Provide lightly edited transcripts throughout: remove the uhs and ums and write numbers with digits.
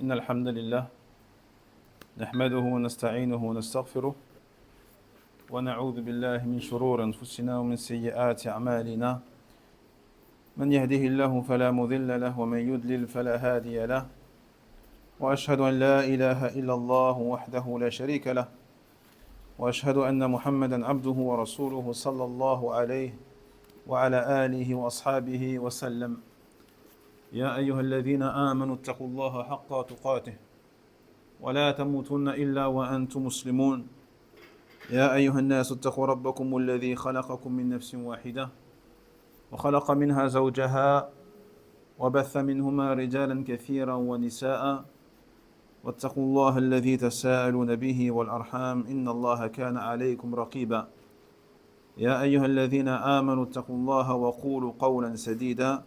إن الحمد لله نحمده ونستعينه ونستغفره ونعوذ بالله من شرور أنفسنا ومن سيئات أعمالنا من يهده الله فلا مضل له ومن يضلل فلا هادي له وأشهد أن لا إله إلا الله وحده لا شريك له وأشهد أن محمدا عبده ورسوله صلى الله عليه وعلى آله وأصحابه وسلم يا أيها الذين آمنوا اتقوا الله حق تقاته ولا تموتن إلا وأنتم مسلمون يا أيها الناس اتقوا ربكم الذي خلقكم من نفس واحدة وخلق منها زوجها وبث منهما رجالا كثيرا ونساء واتقوا الله الذي تساءلون به والأرحام إن الله كان عليكم رقيبا يا أيها الذين آمنوا اتقوا الله وقولوا قولا سديدا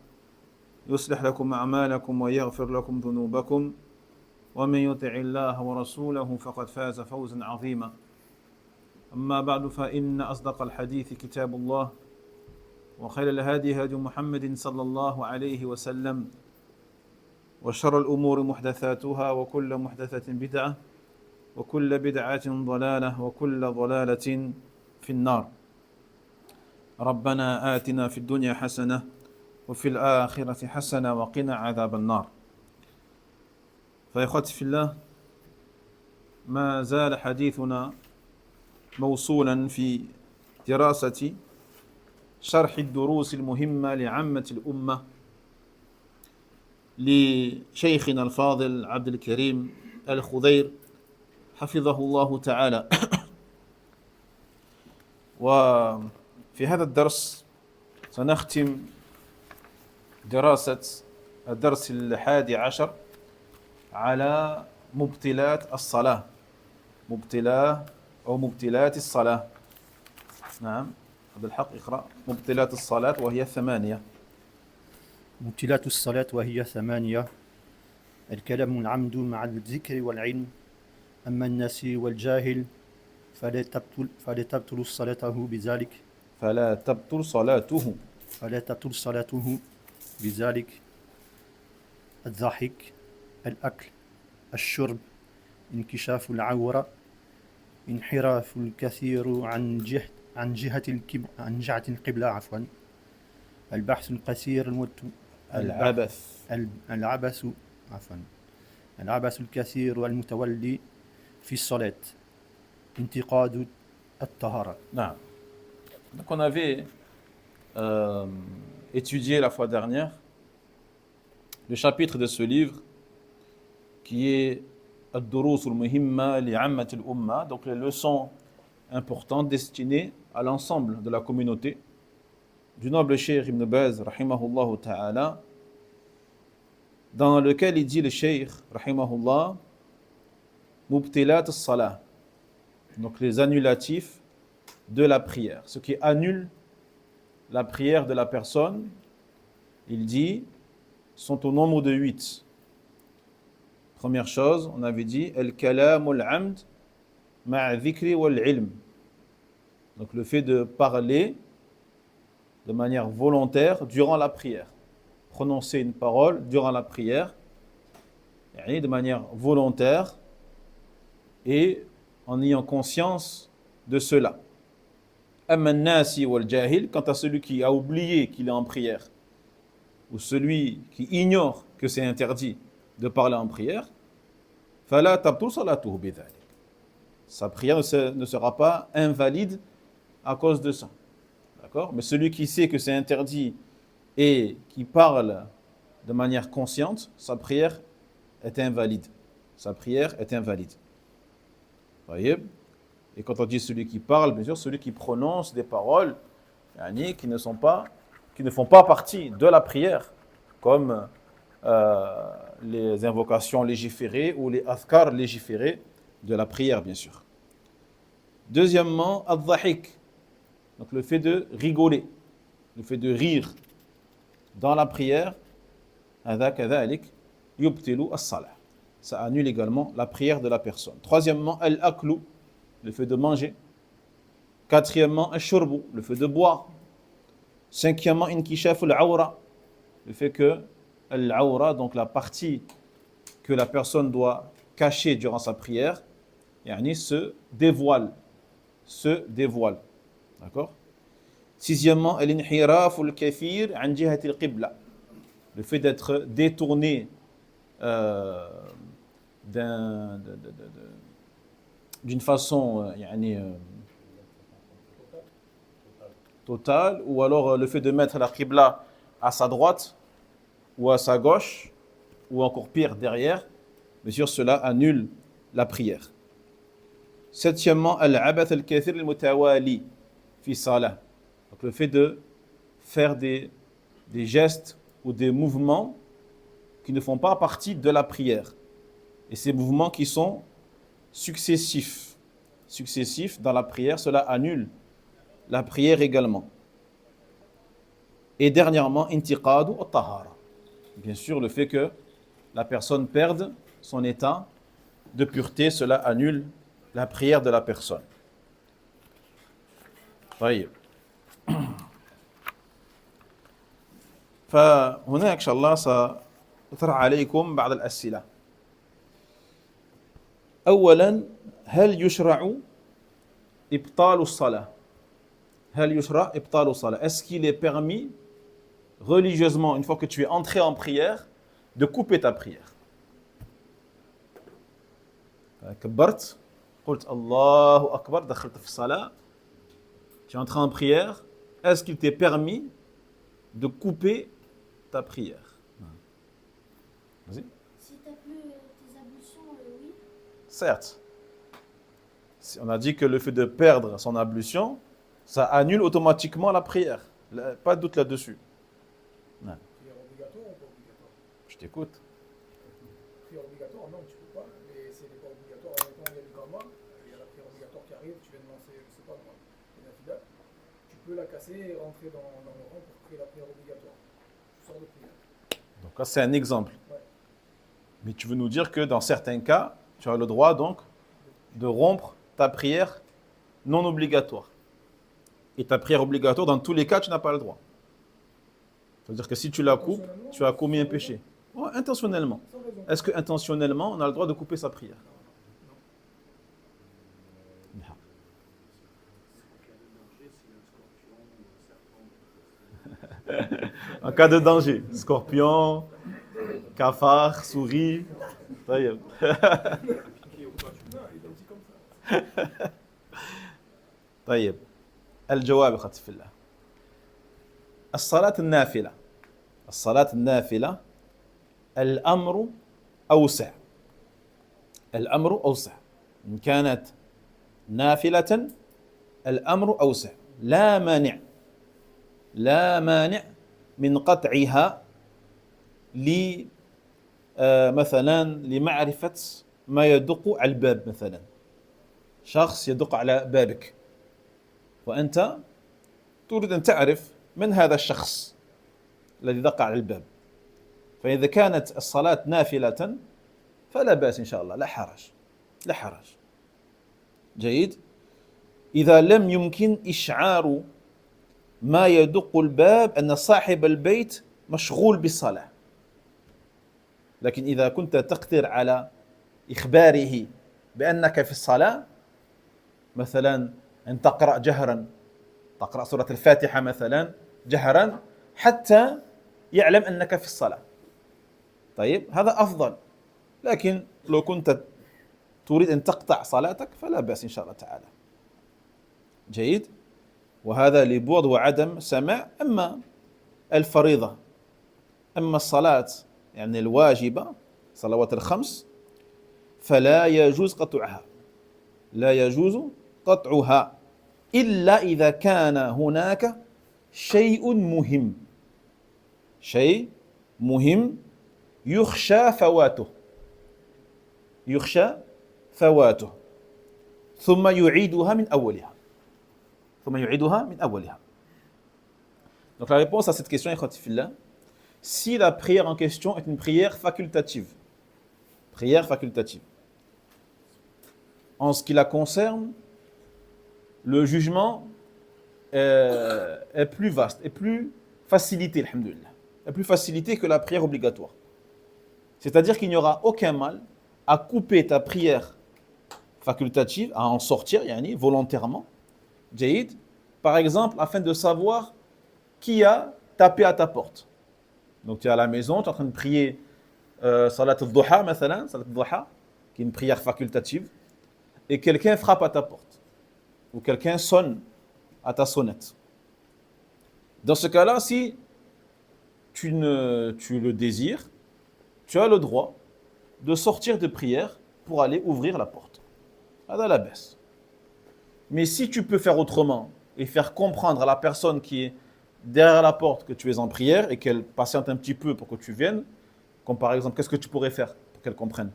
يصلح لكم أعمالكم ويغفر لكم ذنوبكم ومن يطع الله ورسوله فقد فاز فوزا عظيما أما بعد فإن أصدق الحديث كتاب الله وخير الهدي هدي محمد صلى الله عليه وسلم وشر الأمور محدثاتها وكل محدثة بدعة وكل بدعة ضلالة وكل ضلالة في النار ربنا آتنا في الدنيا حسنة وفي الآخرة حسنة وقنا عذاب النار فإخوتي في الله ما زال حديثنا موصولا في دراسة شرح الدروس المهمة لعامة الأمة لشيخنا الفاضل عبد الكريم الخضير حفظه الله تعالى وفي هذا الدرس سنختم دراسة الدرس 11 على مبطلات الصلاة مبطلات الصلاة نعم بالحق اقرأ مبطلات الصلاة وهي 8 مبطلات الصلاة وهي 8 الكلام العمد مع الذكر والعلم أما الناسي والجاهل فلا تبطل صلاته بذلك فلا تبطل صلاته بذلك الضحك الأكل الشرب انكشاف العورة انحراف الكثير عن جهة القبلة البحث الكثير العبث الكثير والمتولي في الصلاة انتقاد الطهارة. نعم. Donc on avait étudié la fois dernière le chapitre de ce livre qui est Ad-Durus al-Muhimma li'ammat al-Umma, donc les leçons importantes destinées à l'ensemble de la communauté du noble Cheikh Ibn Baz rahimahullah ta'ala, dans lequel il dit le Cheikh rahimahullah mubtilat as-salah, donc les annulatifs de la prière, ce qui annule la prière de la personne, il dit, sont au nombre de 8. Première chose, on avait dit al-kalam al-amd ma'a dhikri wal-ilm. Donc le fait de parler de manière volontaire durant la prière. Prononcer une parole durant la prière, de manière volontaire et en ayant conscience de cela. Amma an-nasi wal-jahil, quant à celui qui a oublié qu'il est en prière, ou celui qui ignore que c'est interdit de parler en prière, fala tabtul salatuhu bidhalik. Sa prière ne sera pas invalide à cause de ça. D'accord ? Mais celui qui sait que c'est interdit et qui parle de manière consciente, sa prière est invalide. Sa prière est invalide. Voyez ? Et quand on dit celui qui parle, bien sûr, celui qui prononce des paroles qui ne font pas partie de la prière, comme les invocations légiférées ou les adhkar légiférés de la prière, bien sûr. Deuxièmement, al-dhahik, donc le fait de rigoler, le fait de rire dans la prière, hadha kadhalik yubtilu as-salah. Ça annule également la prière de la personne. Troisièmement, al-aklu, le fait de manger. Quatrièmement, al-shurbu, le fait de boire. Cinquièmement, inkishaf al-awra, le fait que al-awra, donc la partie que la personne doit cacher durant sa prière, yani se dévoile. Se dévoile. D'accord? Sixièmement, al-inhiraf al-kathir an jihati al-qibla. Le fait d'être détourné d'une façon totale, ou alors le fait de mettre la qibla à sa droite ou à sa gauche, ou encore pire, derrière, bien sûr, cela annule la prière. Septièmement, al-abath al-kathir al-mutawali fi salah. Donc le fait de faire des gestes ou des mouvements qui ne font pas partie de la prière. Et ces mouvements qui sont successifs dans la prière, cela annule la prière également. Et dernièrement, intiqadu at-tahara. Bien sûr, le fait que la personne perde son état de pureté, cela annule la prière de la personne. طيب. فهناك إن شاء الله سأطرح عليكم بعض الأسئلة. أولا، هل يشرع إبطال الصلاة؟ هل يشرع إبطال الصلاة؟ Est-ce qu'il est permis religieusement, une fois que tu es entré en prière, de couper ta prière? كبرت قلت الله أكبر دخلت في الصلاة, tu es entré en prière, est-ce qu'il t'est permis de couper ta prière? Vas-y. Si tu n'as plus tes ablutions, oui. Certes. On a dit que le fait de perdre son ablution, ça annule automatiquement la prière. Pas de doute là-dessus. Non. Prière obligatoire ou pas obligatoire? Je t'écoute. Prière obligatoire, non, tu peux pas. Mais si elle n'est pas obligatoire, en même temps, il y a le gamma, il y a la prière obligatoire qui arrive, tu viens de lancer, je sais pas moi, une nafila. Tu peux la casser et rentrer dans le rang pour créer la prière obligatoire. Tu sors de prière. Donc là, c'est un exemple. Ouais. Mais tu veux nous dire que dans certains cas, tu as le droit donc de rompre ta prière non obligatoire. Et ta prière obligatoire, dans tous les cas, tu n'as pas le droit. C'est-à-dire que si tu la coupes, tu as commis un péché. Ouais, intentionnellement. Sans raison. Est-ce que intentionnellement, on a le droit de couper sa prière? En cas de danger, scorpion, cafard, souris. طيب. طيب. الجواب اخوتي في الله. الصلاة النافلة الأمر أوسع. الأمر أوسع. إن كانت نافلة الأمر أوسع. لا مانع من قطعها مثلا لمعرفة ما يدق على الباب. مثلا شخص يدق على بابك وأنت تريد أن تعرف من هذا الشخص الذي دق على الباب. فإذا كانت الصلاة نافلة فلا بأس إن شاء الله, لا حرج. جيد. إذا لم يمكن إشعار ما يدق الباب أن صاحب البيت مشغول بالصلاة. لكن إذا كنت تقدر على إخباره بأنك في الصلاة, مثلا أن تقرأ جهرا, تقرأ سورة الفاتحة مثلا جهرا حتى يعلم أنك في الصلاة. طيب, هذا أفضل. لكن لو كنت تريد أن تقطع صلاتك فلا بأس إن شاء الله تعالى. جيد. وهذا لبعد وعدم سماع. أما الفريضة, أما الصلاة يعني الواجبة, صلوات الخمس, فلا يجوز قطعها. لا يجوز قطعها إلا إذا كان هناك شيء مهم يخشى فواته ثم يعيدها من أولها. Donc la réponse à cette question est si la prière en question est une prière facultative. En ce qui la concerne, le jugement est plus vaste, est plus facilité, alhamdoulilah. Est plus facilité que la prière obligatoire. C'est-à-dire qu'il n'y aura aucun mal à couper ta prière facultative, à en sortir, yani, volontairement, jaïd, par exemple, afin de savoir qui a tapé à ta porte. Donc tu es à la maison, tu es en train de prier Salat al-Duha, mathalan, Salat al-Duha, qui est une prière facultative, et quelqu'un frappe à ta porte, ou quelqu'un sonne à ta sonnette. Dans ce cas-là, si tu le désires, tu as le droit de sortir de prière pour aller ouvrir la porte. À la baisse. Mais si tu peux faire autrement et faire comprendre à la personne qui est derrière la porte que tu es en prière et qu'elle patiente un petit peu pour que tu viennes, comme par exemple, qu'est-ce que tu pourrais faire pour qu'elle comprenne?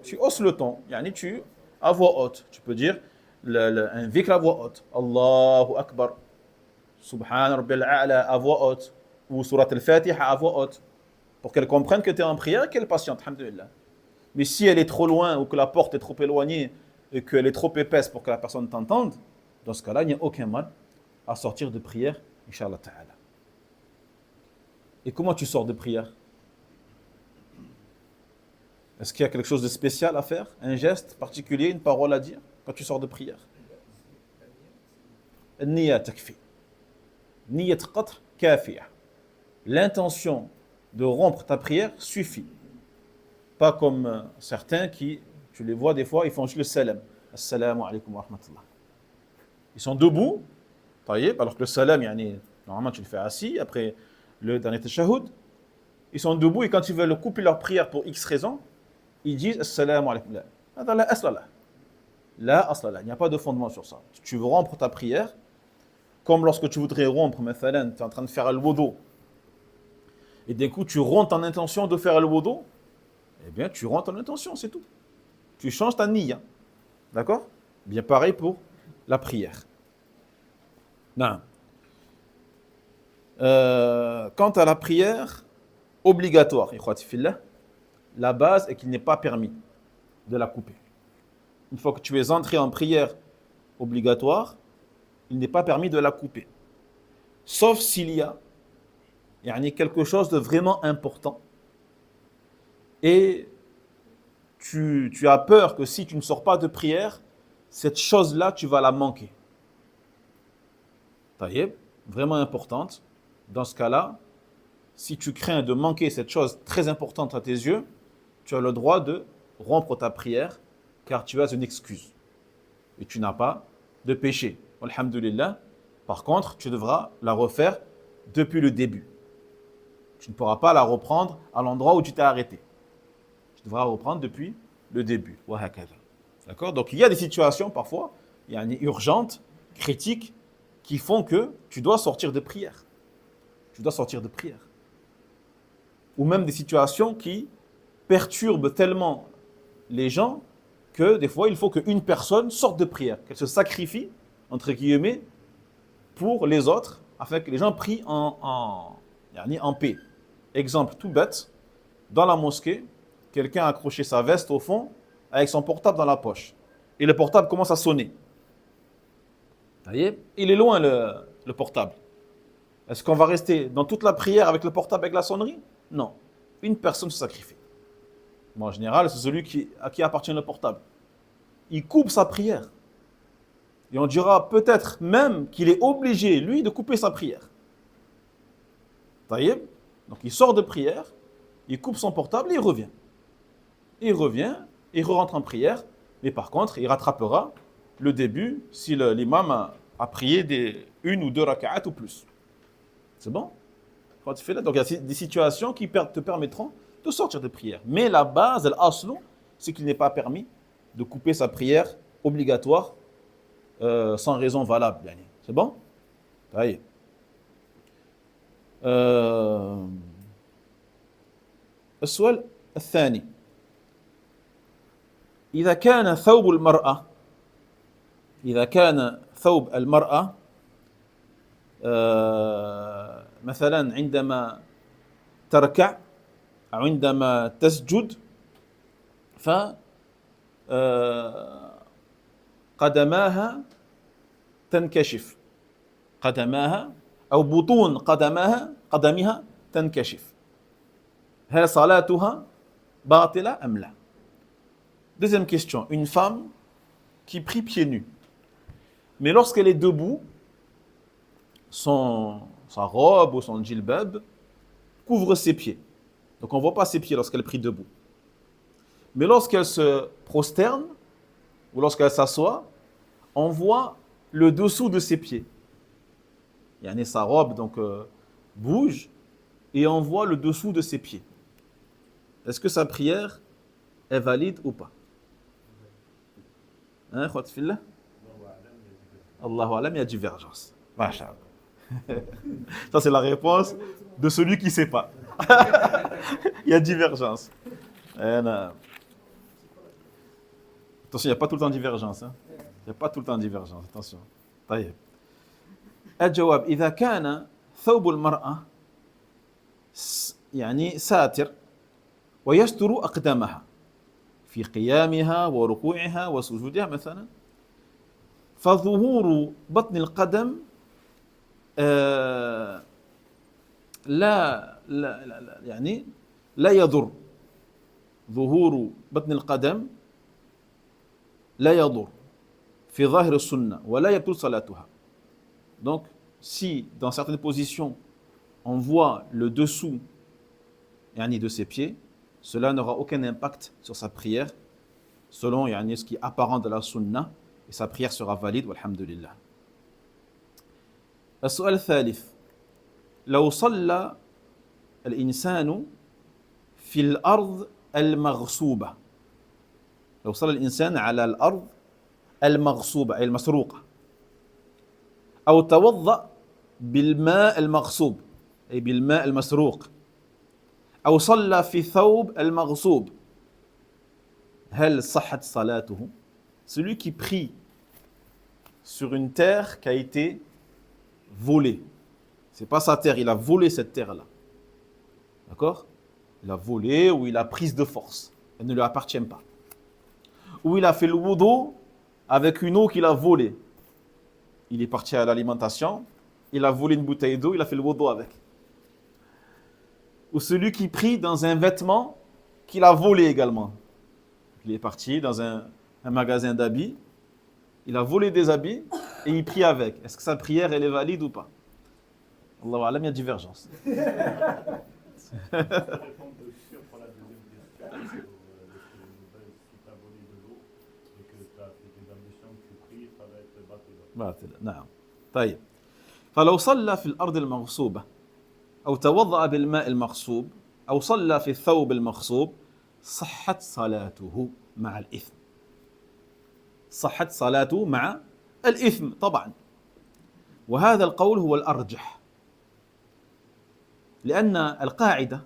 Tu hausses le ton, yani tu à voix haute. Tu peux dire un dhikr à voix haute. Allahu Akbar. Subhan Rabbil A'la à voix haute. Ou Surat al-Fatiha à voix haute. Pour qu'elle comprenne que tu es en prière et qu'elle patiente. Alhamdulillah. Mais si elle est trop loin ou que la porte est trop éloignée et qu'elle est trop épaisse pour que la personne t'entende, dans ce cas-là, il n'y a aucun mal à sortir de prière, Inch'Allah Ta'ala. Et comment tu sors de prière? Est-ce qu'il y a quelque chose de spécial à faire? Un geste particulier, une parole à dire quand tu sors de prière? Niyya takfi. Niyyat qatr kafiya. L'intention de rompre ta prière suffit. Pas comme certains qui, tu les vois des fois, ils font juste le salam. Assalamu alaikum wa rahmatullah. Ils sont debout, alors que le salam, normalement tu le fais assis, après le dernier tashahhud. Ils sont debout et quand ils veulent couper leur prière pour X raison, ils disent Assalamu alaikum. La asla la. Il n'y a pas de fondement sur ça. Tu veux rompre ta prière, comme lorsque tu voudrais rompre, mathalan, tu es en train de faire le wudu, et d'un coup tu rentres en intention de faire le wudu, eh bien tu rentres en intention, c'est tout. Tu changes ta niyya. D'accord? Bien pareil pour la prière. Non. Quant à la prière obligatoire, la base est qu'il n'est pas permis de la couper. Une fois que tu es entré en prière obligatoire, il n'est pas permis de la couper. Sauf s'il y a quelque chose de vraiment important et tu as peur que si tu ne sors pas de prière, cette chose-là, tu vas la manquer. Taïeb, vraiment importante. Dans ce cas-là, si tu crains de manquer cette chose très importante à tes yeux, tu as le droit de rompre ta prière car tu as une excuse et tu n'as pas de péché. Alhamdulillah. Par contre, tu devras la refaire depuis le début. Tu ne pourras pas la reprendre à l'endroit où tu t'es arrêté. Tu devras reprendre depuis le début. D'accord? Donc il y a des situations parfois, urgentes, critiques, qui font que tu dois sortir de prière. Tu dois sortir de prière. Ou même des situations qui perturbent tellement les gens que des fois il faut qu'une personne sorte de prière, qu'elle se sacrifie, entre guillemets, pour les autres, afin que les gens prient en paix. Exemple tout bête, dans la mosquée, quelqu'un a accroché sa veste au fond avec son portable dans la poche. Et le portable commence à sonner. Il est loin le portable. Est-ce qu'on va rester dans toute la prière avec le portable avec la sonnerie? Non. Une personne se sacrifie. En général, c'est celui à qui appartient le portable. Il coupe sa prière. Et on dira peut-être même qu'il est obligé, lui, de couper sa prière. Donc il sort de prière, il coupe son portable et il revient. Il revient, il rentre en prière, mais par contre, il rattrapera le début si l'imam a prié une ou deux raka'at ou plus. C'est bon? Quand tu fais là, donc il y a des situations qui te permettront de sortir de prière. Mais la base, l'aslu, c'est qu'il n'est pas permis de couper sa prière obligatoire sans raison valable. C'est bon? Allez. السؤال الثاني إذا كان ثوب المرأة مثلا عندما تركع أو عندما تسجد قدماها تنكشف قدماها أو بطون قدمها تنكشف هل صلاتها باطلة أم لا. Deuxième question, une femme qui prie pieds nus. Mais lorsqu'elle est debout, sa robe ou son djilbab couvre ses pieds. Donc on ne voit pas ses pieds lorsqu'elle prie debout. Mais lorsqu'elle se prosterne ou lorsqu'elle s'assoit, on voit le dessous de ses pieds. Yani sa robe donc bouge et on voit le dessous de ses pieds. Est-ce que sa prière est valide ou pas? Hein, khouat fillah? Allahu alam, il y a divergence. Masha'Allah. Ça, c'est la réponse de celui qui ne sait pas. Il y a divergence. Attention, il n'y a pas tout le temps divergence. Hein? Il n'y a pas tout le temps divergence. Attention. طيب. الجواب إذا كان ثوب المرأة يعني ساتر ويستر أقدامها في قيامها وركوعها وسجودها مثلا فظهور بطن القدم لا يعني لا يضر. ظهور بطن القدم لا يضر في ظاهر السنة ولا يبطل صلاتها. Donc, si dans certaines positions on voit le dessous yani, de ses pieds, cela n'aura aucun impact sur sa prière selon yani, ce qui est apparent de la sunna et sa prière sera valide walhamdulillah. السؤال الثالث لو صلى الإنسان في الأرض المغصوبة لو صلى الإنسان على الأرض المغصوبة أي المسروقة أو توضأ بالماء المغصوب أي بالماء المسروق أو صلى في ثوب المغصوب هل صحت صلاته. Celui qui prie sur une terre qui a été volée. C'est pas sa terre, il a volé cette terre-là. D'accord? Il a volé ou il a prise de force. Elle ne lui appartient pas. Ou il a fait le wudu avec une eau qu'il a volée. Il est parti à l'alimentation, il a volé une bouteille d'eau, il a fait le wudu avec. Ou celui qui prie dans un vêtement qu'il a volé également. Il est parti dans un magasin d'habits, il a volé des habits et il prie avec. Est-ce que sa prière elle est valide ou pas? Allahu alam, il y a divergence. باطل نعم. طيب فلو صلى في الأرض المغصوبة أو توضأ بالماء المغصوب أو صلى في الثوب المغصوب صحت صلاته مع الإثم. صحت صلاته مع الإثم طبعا. وهذا القول هو الأرجح لأن القاعدة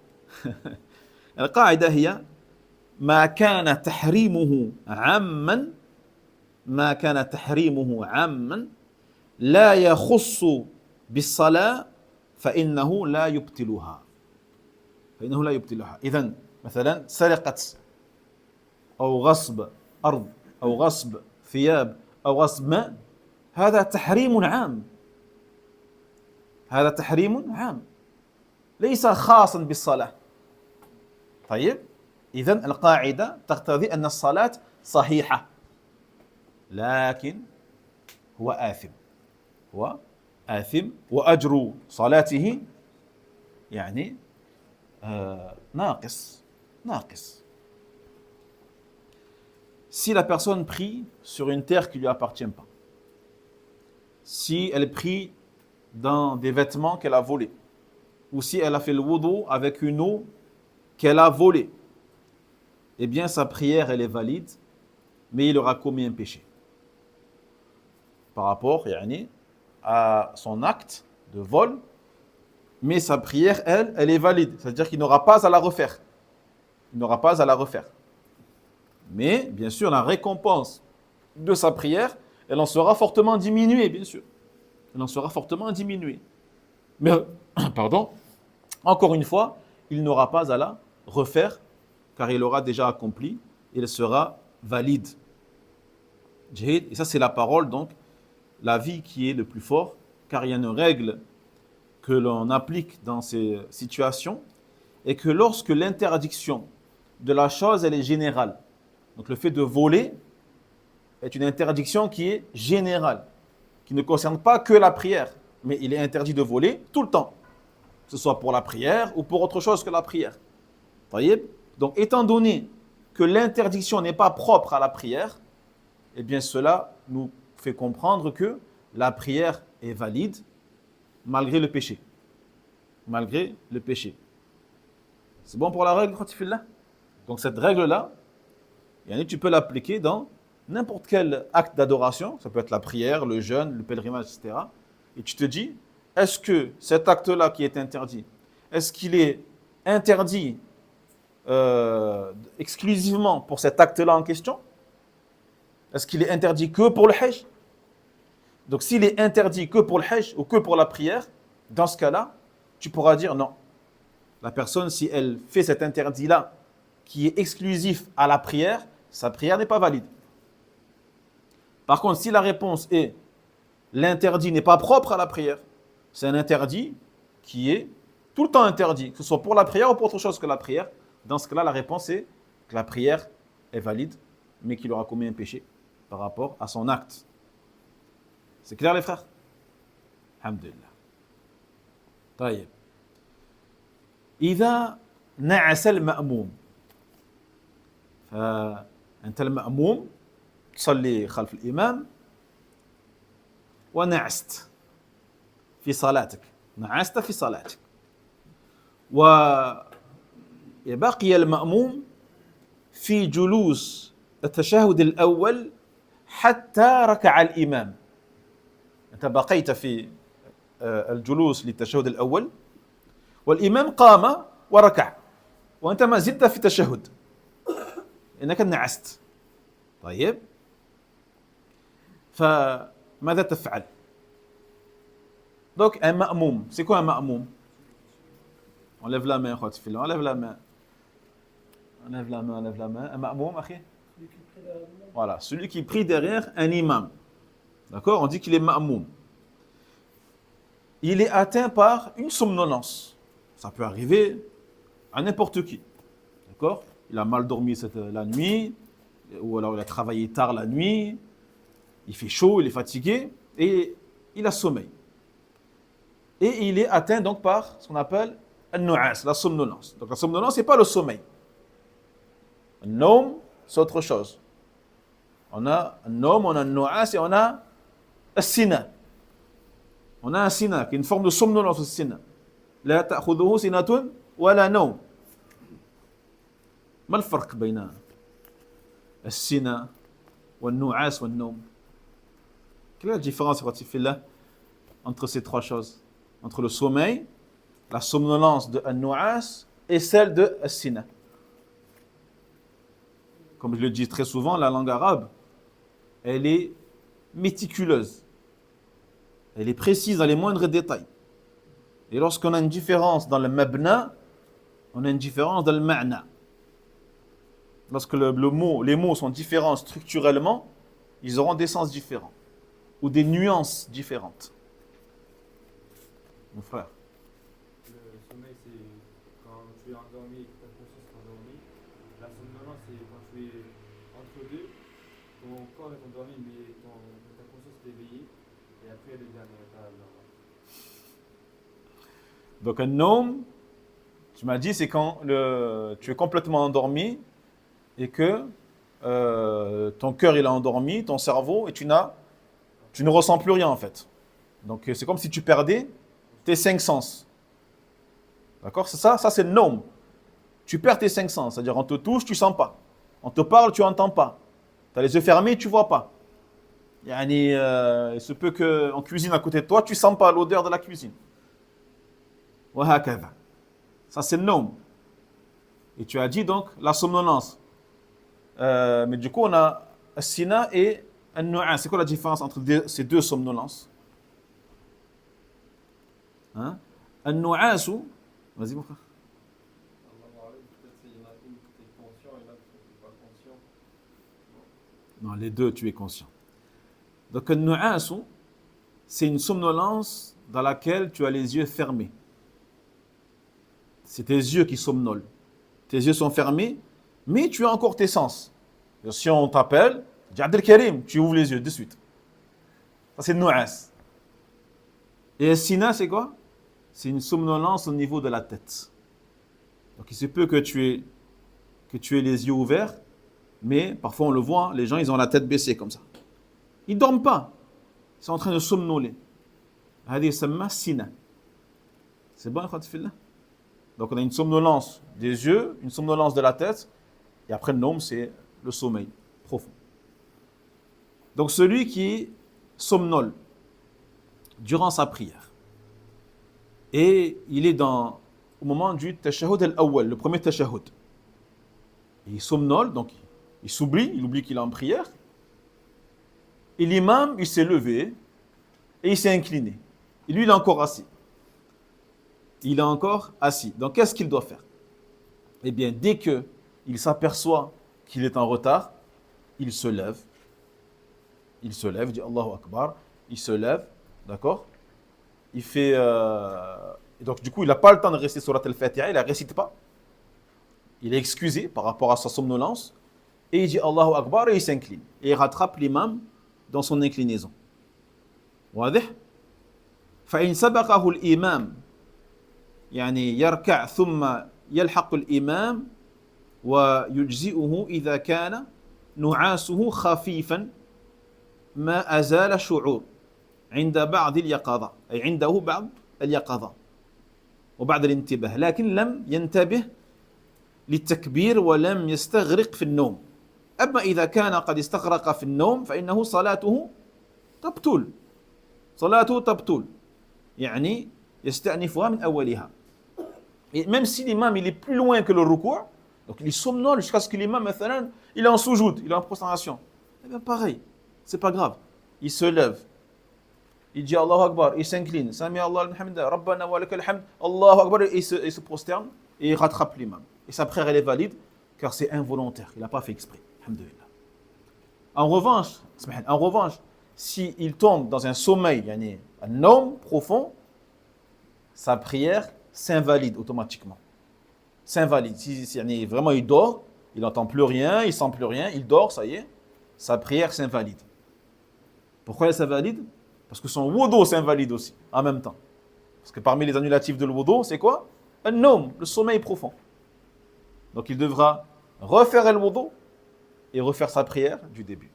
القاعدة هي ما كان تحريمه عاما لا يخص بالصلاة فإنه لا يبطلها. إذن مثلا سرقة أو غصب أرض أو غصب ثياب أو غصب ماء هذا تحريم عام ليس خاصا بالصلاة. طيب إذن القاعدة تقتضي أن الصلاة صحيحة لكن هو آثم وأجر صلاته يعني ناقص. Si la personne prie sur une terre qui ne lui appartient pas, si elle prie dans des vêtements qu'elle a volés, ou si elle a fait le wudu avec une eau qu'elle a volée, eh bien sa prière elle est valide, mais il aura commis un péché par rapport à son acte de vol, mais sa prière elle est valide, c'est-à-dire qu'il n'aura pas à la refaire. Mais bien sûr la récompense de sa prière elle en sera fortement diminuée, bien sûr. Mais encore une fois, il n'aura pas à la refaire car il aura déjà accompli, il sera valide. Et ça c'est la parole, donc l'avis qui est le plus fort, car il y a une règle que l'on applique dans ces situations est que lorsque l'interdiction de la chose, elle est générale. Donc le fait de voler est une interdiction qui est générale, qui ne concerne pas que la prière, mais il est interdit de voler tout le temps, que ce soit pour la prière ou pour autre chose que la prière. Voyez? Donc étant donné que l'interdiction n'est pas propre à la prière, eh bien cela nous fait comprendre que la prière est valide malgré le péché. Malgré le péché. C'est bon pour la règle, Khotifillah? Donc cette règle-là, tu peux l'appliquer dans n'importe quel acte d'adoration, ça peut être la prière, le jeûne, le pèlerinage, etc. Et tu te dis, est-ce que cet acte-là qui est interdit, est-ce qu'il est interdit exclusivement pour cet acte-là en question? Est-ce qu'il est interdit que pour le hajj? Donc s'il est interdit que pour le hajj ou que pour la prière, dans ce cas-là, tu pourras dire non. La personne, si elle fait cet interdit-là, qui est exclusif à la prière, sa prière n'est pas valide. Par contre, si la réponse est l'interdit n'est pas propre à la prière, c'est un interdit qui est tout le temps interdit, que ce soit pour la prière ou pour autre chose que la prière, dans ce cas-là, la réponse est que la prière est valide, mais qu'il aura commis un péché par rapport à son acte. C'est clair les frères? Alhamdulillah. طيب. إذا نعس المأموم فأنت المأموم تصلي خلف الإمام ونعست في صلاتك نعست في صلاتك وبقي المأموم في جلوس التشهد الأول حتى ركع الإمام أنت بقيت في الجلوس للتشهد الأول والإمام قام وركع وأنت ما زلت في التشهد إنك نعست طيب فماذا تفعل؟ Donc un ma'moum, c'est quoi un ma'moum? On lève la main, on lève la main. On lève la main, on lève la main. Un ma'moum, akhi? Voilà, celui qui prie derrière un imam. D'accord? On dit qu'il est ma'moum. Il est atteint par une somnolence. Ça peut arriver à n'importe qui. D'accord? Il a mal dormi la nuit, ou alors il a travaillé tard la nuit, il fait chaud, il est fatigué, et il a sommeil. Et il est atteint donc par ce qu'on appelle al-nu'as, la somnolence. Donc la somnolence, ce n'est pas le sommeil. Le nom, c'est autre chose. On a un nom, on a un nu'as et on a un sina. On a un sina, qui est une forme de somnolence au sina. La ta'khudhuhu sinatun wa la nawm. ما الفرق بين السنة والنعاس والنوم? Quelle est la différence entre ces trois choses? Entre le sommeil, la somnolence de al-nu'as et celle de al-sina. Comme je le dis très souvent, la langue arabe, elle est méticuleuse. Elle est précise dans les moindres détails. Et lorsqu'on a une différence dans le mabna, on a une différence dans le ma'na. Lorsque les mots sont différents structurellement, ils auront des sens différents ou des nuances différentes. Mon frère. Le sommeil, c'est quand tu es endormi et que ta conscience est endormie. La somnolence, c'est quand tu es entre deux. Ton corps est endormi, mais ta conscience est éveillée. Et après, le dernier état. Donc un nom, tu m'as dit, c'est quand tu es complètement endormi et que ton cœur il est endormi, ton cerveau, et tu ne ressens plus rien en fait. Donc c'est comme si tu perdais tes 5 sens. D'accord? C'est ça? Ça c'est le nom. Tu perds tes 5 sens. C'est-à-dire on te touche, tu ne sens pas. On te parle, tu n'entends pas. Tu as les yeux fermés, tu ne vois pas. Il se peut qu'en cuisine à côté de toi, tu ne sens pas l'odeur de la cuisine. Ça c'est le nom. Et tu as dit donc la somnolence. Mais du coup, on a Sina et An-Nu'as. C'est quoi la différence entre ces deux somnolences? Hein? An-Nu'as, vas-y mon frère. Non, les deux, tu es conscient. Donc An-Nu'as, c'est une somnolence dans laquelle tu as les yeux fermés. C'est tes yeux qui somnolent. Tes yeux sont fermés, mais tu as encore tes sens. Si on t'appelle, tu dis Abdel Karim, tu ouvres les yeux de suite. Ça, c'est nu'as. Et sina, c'est quoi? C'est une somnolence au niveau de la tête. Donc, il se peut que tu aies les yeux ouverts, mais parfois on le voit, les gens, ils ont la tête baissée comme ça. Ils ne dorment pas. Ils sont en train de somnoler. Sina. C'est bon, Khatifillah? Donc, on a une somnolence des yeux, une somnolence de la tête, et après le nom, c'est le sommeil profond. Donc, celui qui somnole durant sa prière, et il est au moment du tashahhud al-awwal, le premier tashahhud. Il somnole, donc il oublie qu'il est en prière, et l'imam, il s'est levé, et il s'est incliné. Et lui, il est encore assis. Il est encore assis. Donc, qu'est-ce qu'il doit faire? Eh bien, dès qu'il s'aperçoit qu'il est en retard, il se lève. Il se lève, il dit Allahu Akbar. Il se lève, d'accord? Il fait... Donc, du coup, il n'a pas le temps de réciter Surat al-Fatiha, il ne la récite pas. Il est excusé par rapport à sa somnolence. Et il dit Allahu Akbar et il s'incline. Et il rattrape l'imam dans son inclinaison. واضح؟ فإن سبقه الإمام يعني يركع ثم يلحق الإمام ويجزئه إذا كان نعاسه خفيفا ما أزال الشعور عند بعض اليقظة أي عنده بعض اليقظة وبعد الانتباه لكن لم ينتبه للتكبير ولم يستغرق في النوم أما إذا كان قد استغرق في النوم فإنه صلاته تبطل يعني يستأنفها من أولها. Et même si l'imam il est plus loin que le ruku', donc il somnole jusqu'à ce que l'imam il est en soujoud, il est en prosternation. Eh bien pareil, c'est pas grave. Il se lève, il dit Allahu Akbar, il s'incline, Sami Allah al-Hamda, Rabbana wa lakal hamd, Allahu Akbar, et il se prosterne et il rattrape l'imam. Et sa prière elle est valide car c'est involontaire, il n'a pas fait exprès. Alhamdulillah. En revanche, s'il tombe dans un sommeil, un homme profond, sa prière s'invalide automatiquement. S'invalide. Si vraiment il dort, il n'entend plus rien, il sent plus rien, il dort, ça y est, sa prière s'invalide. Pourquoi elle s'invalide? Parce que son wudu s'invalide aussi, en même temps. Parce que parmi les annulatifs de l'wudu, c'est quoi? Un nom, le sommeil profond. Donc il devra refaire le wudu et refaire sa prière du début.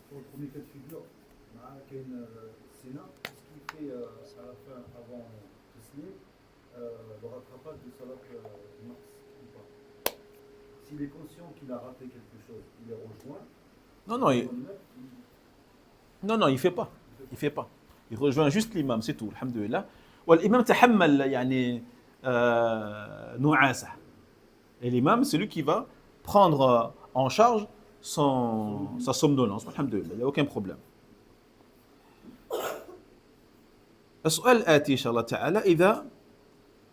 Pour le premier cas de figure, Sénat, ce qu'il fait à la fin, avant Tisné, le rattrapage de Salat Mars ou pas. S'il est conscient qu'il a raté quelque chose, il est rejoint. Non, il ne fait pas. Il fait pas. Il rejoint juste l'imam, c'est tout. Alhamdulillah. L'imam tahammal nu'asa. Et l'imam, c'est lui qui va prendre en charge sa somnolence. Alhamdulillah, il n'y a aucun problème. السؤال الآتي إن شاء الله تعالى إذا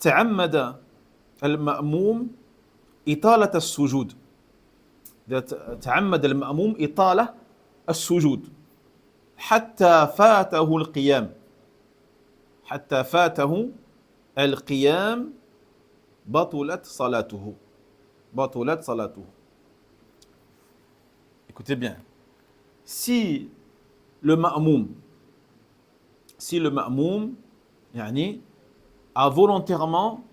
تعمد المأموم إطالة السجود إذا تعمد المأموم إطالة السجود حتى فاته القيام بطلت صلاته Écoutez bien, si le ma'moum a volontairement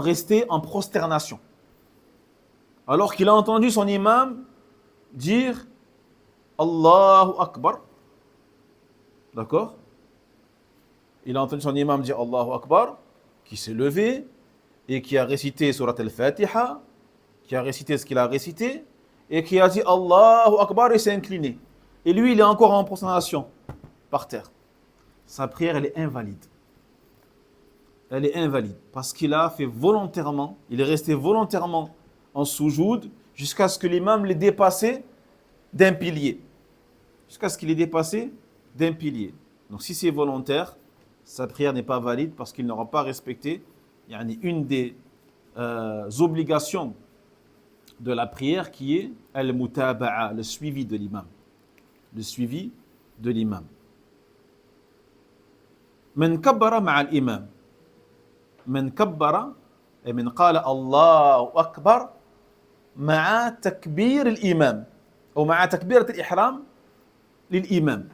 resté en prosternation, alors qu'il a entendu son imam dire Allahu Akbar, d'accord? Il a entendu son imam dire Allahu Akbar, qui s'est levé et qui a récité Surat al-Fatiha, qui a récité ce qu'il a récité, et qui a dit Allahu Akbar et s'est incliné. Et lui, il est encore en prosternation, par terre. Sa prière, elle est invalide. Elle est invalide, parce qu'il a fait volontairement, il est resté volontairement en soujoud, jusqu'à ce que l'imam l'ait dépassé d'un pilier. Donc si c'est volontaire, sa prière n'est pas valide, parce qu'il n'aura pas respecté une des obligations de la prière qui est al-mutaba'a, le suivi de l'imam. Le suivi de l'imam. من كبر مع الإمام من كبر أي من قال الله أكبر مع تكبير الإمام أو مع تكبيرة الإحرام للإمام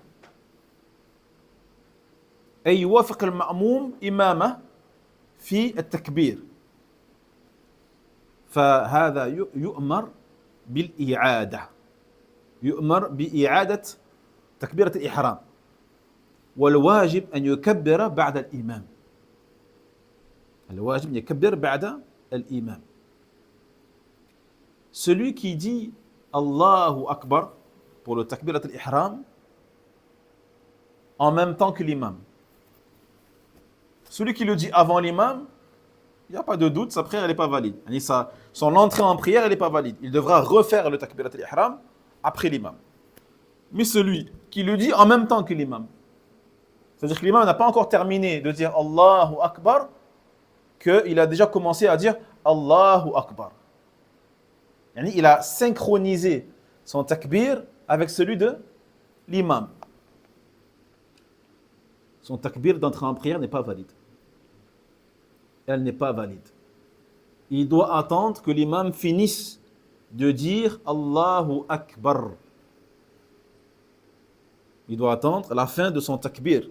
أي يوافق المأموم إمامه في التكبير فهذا يؤمر بالإعادة يؤمر بإعادة تكبيرة الإحرام والواجب أن يكبر بعد الإمام الواجب أن يكبر بعد الإمام Celui qui dit Allahu Akbar pour le takbirat al-ihram en même temps que l'imam. Celui qui le dit avant l'imam, il n'y a pas de doute, sa prière n'est pas valide. Son entrée en prière n'est pas valide. Il devra refaire le takbirat al-ihram après l'imam. Mais celui qui le dit en même temps que l'imam, c'est-à-dire que l'imam n'a pas encore terminé de dire Allahu Akbar, qu'il a déjà commencé à dire Allahu Akbar. Il a synchronisé son takbir avec celui de l'imam. Son takbir d'entrée en prière n'est pas valide. Elle n'est pas valide. Il doit attendre que l'imam finisse de dire Allahu Akbar. Il doit attendre la fin de son takbir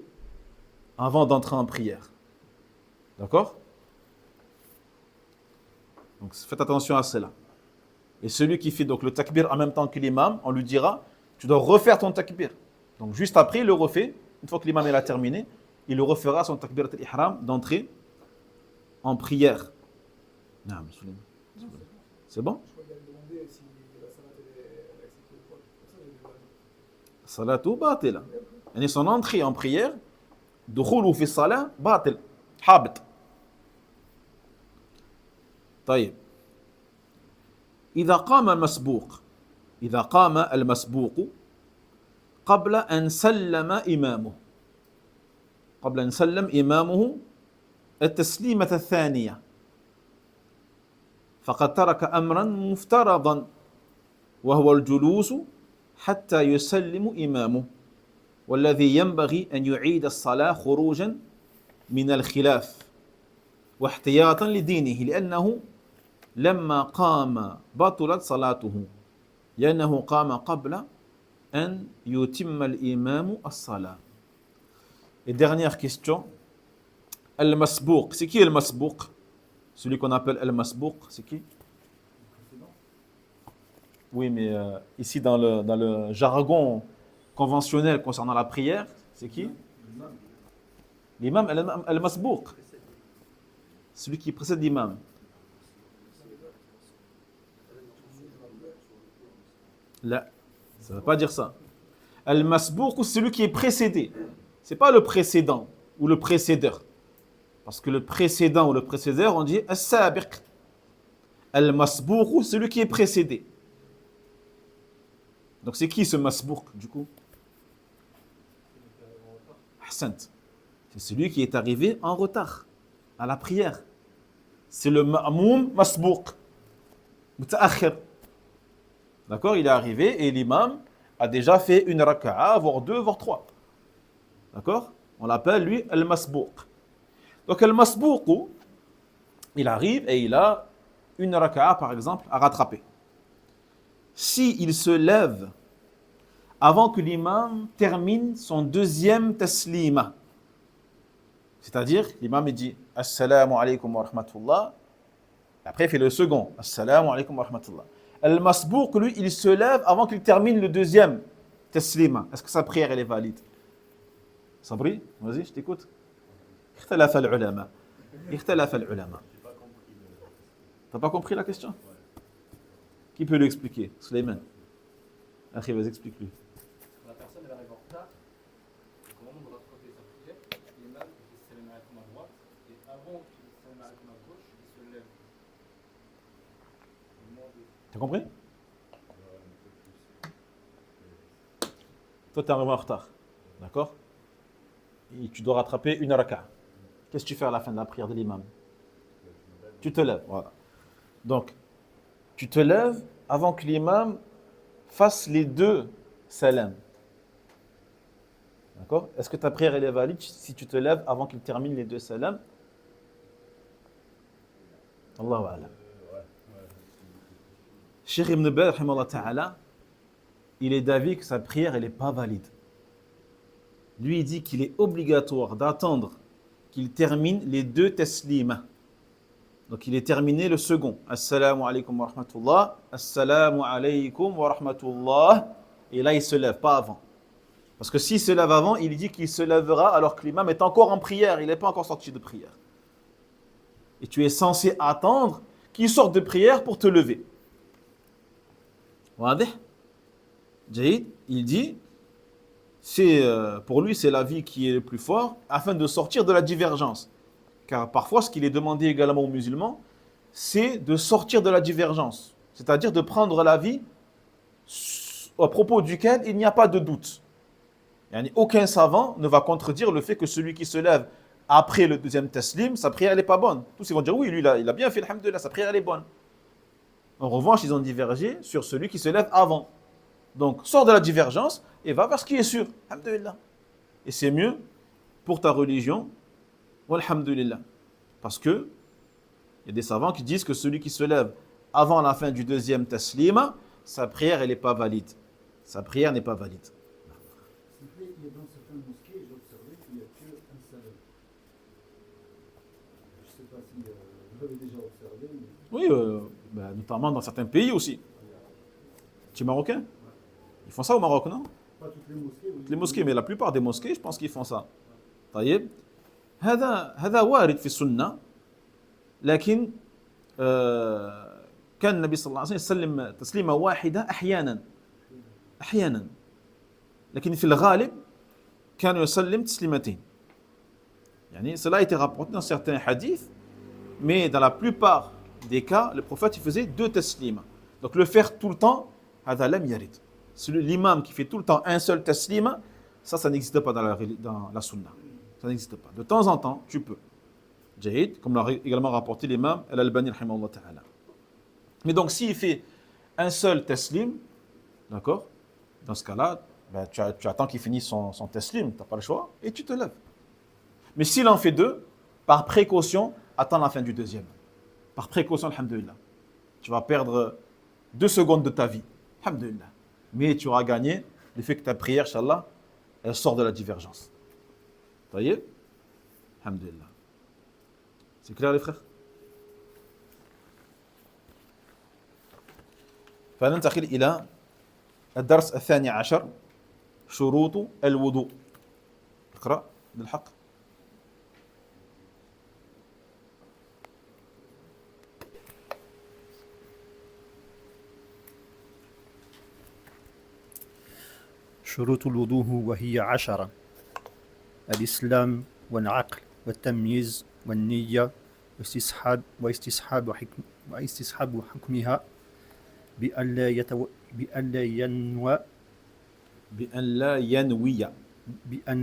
avant d'entrer en prière. D'accord? Donc faites attention à cela. Et celui qui fait donc le takbir en même temps que l'imam, on lui dira, tu dois refaire ton takbir. Donc juste après, il le refait. Une fois que l'imam a terminé, il le refera son takbir al-ihram d'entrée en prière. C'est bon? Je crois qu'il a demandé si la salat est acceptée ou pas. Pour ça, j'ai demandé. Salatu batila. Son entrée en prière, dukhulu fi salat batil, habit. طيب إذا قام المسبوق قبل أن سلم إمامه التسليمة الثانية فقد ترك أمرا مفترضا وهو الجلوس حتى يسلم إمامه والذي ينبغي أن يعيد الصلاة خروجا من الخلاف واحتياطا لدينه لأنه لما قام بطلت صلاته لأنه قام قبل أن يتم الإمام الصلاة. Et dernière question, Al-Masbouq. C'est qui Al-Masbouq? Celui qu'on appelle Al-Masbouq, c'est qui? Oui, mais ici dans le jargon conventionnel concernant la prière, c'est qui? L'imam Al-Masbouq. Celui qui précède l'imam. Là, ça ne veut pas dire ça. Al-Masbouq, c'est celui qui est précédé. Ce n'est pas le précédent ou le précédeur. Parce que le précédent ou le précédeur, on dit As-Sabiq. Al-Masbouq, celui qui est précédé. Donc c'est qui ce Masbouq du coup? Ahsant. C'est celui qui est arrivé en retard à la prière. C'est le ma'moum Masbouq. Muta'akhir. D'accord? Il est arrivé et l'imam a déjà fait une raka'a, voire deux, voire trois. D'accord? On l'appelle lui Al-Masbouq. Donc Al-Masbouq, il arrive et il a une raka'a par exemple à rattraper. Si il se lève avant que l'imam termine son deuxième taslima, c'est-à-dire l'imam il dit Assalamu alaikum wa rahmatullah, après il fait le second Assalamu alaikum wa rahmatullah. Al-Masbouq, lui, il se lève avant qu'il termine le deuxième taslima. Est-ce que sa prière elle est valide? Sabri, vas-y, je t'écoute. اختلف العلماء. T'as pas compris la question? Qui peut lui expliquer? Suleiman. Akhi, vas-y, explique-lui. La personne elle arrive en retard, au moment de rattraper sa prière, l'imam il se met à droite, et avant qu'il se mette à gauche, il se lève. T'as compris? Toi, t'es arrivé en retard. D'accord? Et tu dois rattraper une raka'a. Qu'est-ce que tu fais à la fin de la prière de l'imam? Tu te lèves, voilà. Donc, tu te lèves avant que l'imam fasse les deux salam. D'accord? Est-ce que ta prière elle est valide si tu te lèves avant qu'il termine les 2 salams? Allahu a'lam. Cheikh Ibn Baz, rahimahullah ta'ala, il est d'avis que sa prière elle n'est pas valide. Lui, il dit qu'il est obligatoire d'attendre qu'il termine les 2 taslima. Donc, il est terminé le second. Assalamu alaikum wa rahmatullah. Assalamu alaikum wa rahmatullah. Et là, il se lève, pas avant. Parce que s'il se lève avant, il dit qu'il se lèvera alors que l'imam est encore en prière. Il n'est pas encore sorti de prière. Et tu es censé attendre qu'il sorte de prière pour te lever. Wadih? Jaïd, il dit, pour lui, c'est l'avis qui est le plus fort, afin de sortir de la divergence. Car parfois, ce qu'il est demandé également aux musulmans, c'est de sortir de la divergence. C'est-à-dire de prendre l'avis à propos duquel il n'y a pas de doute. Aucun savant ne va contredire le fait que celui qui se lève après le 2e taslim, sa prière n'est pas bonne. Tous ils vont dire, oui, lui, il a bien fait, alhamdoulilah, sa prière elle est bonne. En revanche, ils ont divergé sur celui qui se lève avant. Donc, sors de la divergence et va vers ce qui est sûr. Alhamdulillah. Et c'est mieux pour ta religion. Alhamdulillah. Parce que il y a des savants qui disent que celui qui se lève avant la fin du 2e taslima, sa prière elle n'est pas valide. Sa prière n'est pas valide. S'il vous plaît, il y a dans certaines mosquées, j'ai observé qu'il n'y a qu'un salam. Je ne sais pas si vous l'avez déjà observé. Mais... Oui, notamment dans certains pays aussi. Tu es marocain? Ils font ça au Maroc, non? Pas toutes les mosquées. Oui. Les mosquées, mais la plupart des mosquées, je pense qu'ils font ça. طيب هذا وارد في السنة لكن كان النبي صلى الله عليه وسلم يسلم تسليمة واحدة أحيانا لكن في الغالب كان يسلم تسليمتين cela a été rapporté dans certains hadiths mais dans la plupart des cas le prophète il faisait 2 taslima donc le faire tout le temps هذا لم يرد l'imam qui fait tout le temps un seul taslima ça n'existe pas dans la sunna. Ça n'existe pas. De temps en temps, tu peux. Jahid, comme l'a également rapporté l'imam Al-Albani, rahimahullah ta'ala. Mais donc, s'il fait un seul taslim, d'accord, dans ce cas-là, tu attends qu'il finisse son taslim, tu n'as pas le choix, et tu te lèves. Mais s'il en fait 2, par précaution, attends la fin du 2e. Par précaution, alhamdulillah. Tu vas perdre 2 secondes de ta vie. Alhamdulillah. Mais tu auras gagné le fait que ta prière, Inch'Allah, elle sort de la divergence. طيب الحمد لله c'est clair les frères فننتقل إلى الدرس 12 شروط الوضوء اقرأ بالحق شروط الوضوء وهي 10 الإسلام والعقل والتمييز والنية واستصحاب حكمها بأن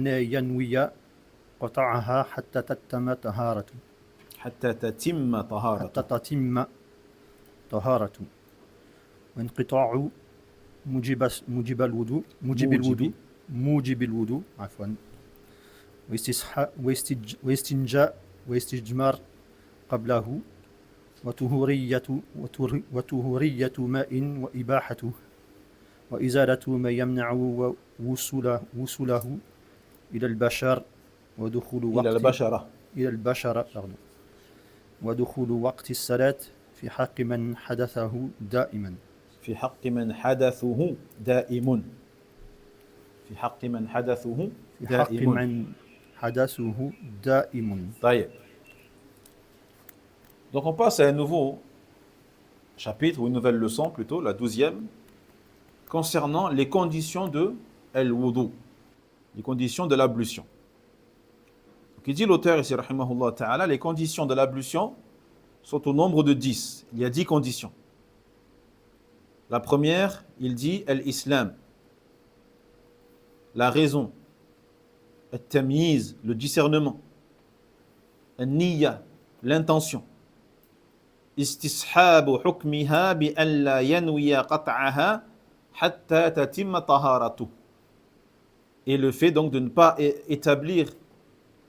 لا ينوي قطعها حتى تتم طهارة وانقطاع موجب الوضوء عفوا واستنجاء واستجمار قبله وطهورية ماء وإباحته وإزالة ما يمنع وصوله إلى البشر ودخول ودخول وقت الصلاة في حق من حدثه دائما طيب. Donc on passe à un nouveau chapitre ou une nouvelle leçon plutôt, la 12e, concernant les conditions de al-wudu, les conditions de l'ablution. Donc il dit l'auteur ici, rahimahullah ta'ala, les conditions de l'ablution sont au nombre de 10. Il y a 10 conditions. La première, il dit al-islam, la raison, al-tamyiz, le discernement, al-niyya, l'intention, istishabu hukmiha bi an la yanwiya qat'aha hatta tatimma taharatuh. Et le fait donc de ne pas établir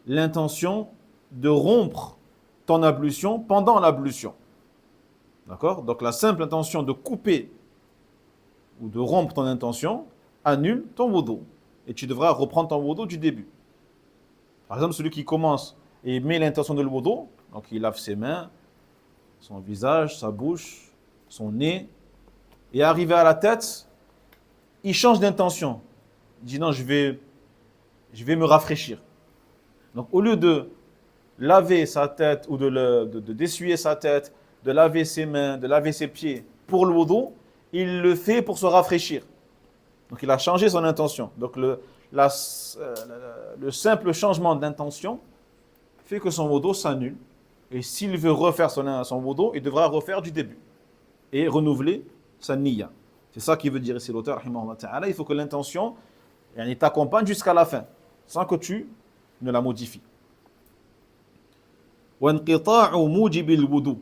l'intention de rompre ton ablution pendant l'ablution. D'accord? Donc la simple intention de couper ou de rompre ton intention annule ton wudu. Et tu devras reprendre ton wudu du début. Par exemple, celui qui commence et met l'intention de le wudu, donc il lave ses mains, son visage, sa bouche, son nez, et arrivé à la tête, il change d'intention. Il dit non, je vais me rafraîchir. Donc au lieu de laver sa tête ou d'essuyer sa tête, de laver ses mains, de laver ses pieds pour le wudu, il le fait pour se rafraîchir. Donc il a changé son intention. Donc le simple changement d'intention fait que son wudu s'annule. Et s'il veut refaire son wudu, il devra refaire du début et renouveler sa niyya. C'est ça qui veut dire ici l'auteur, rahimahullah ta'ala. Il faut que l'intention t'accompagne jusqu'à la fin, sans que tu ne la modifies. وانقطاع موجب الوضوء.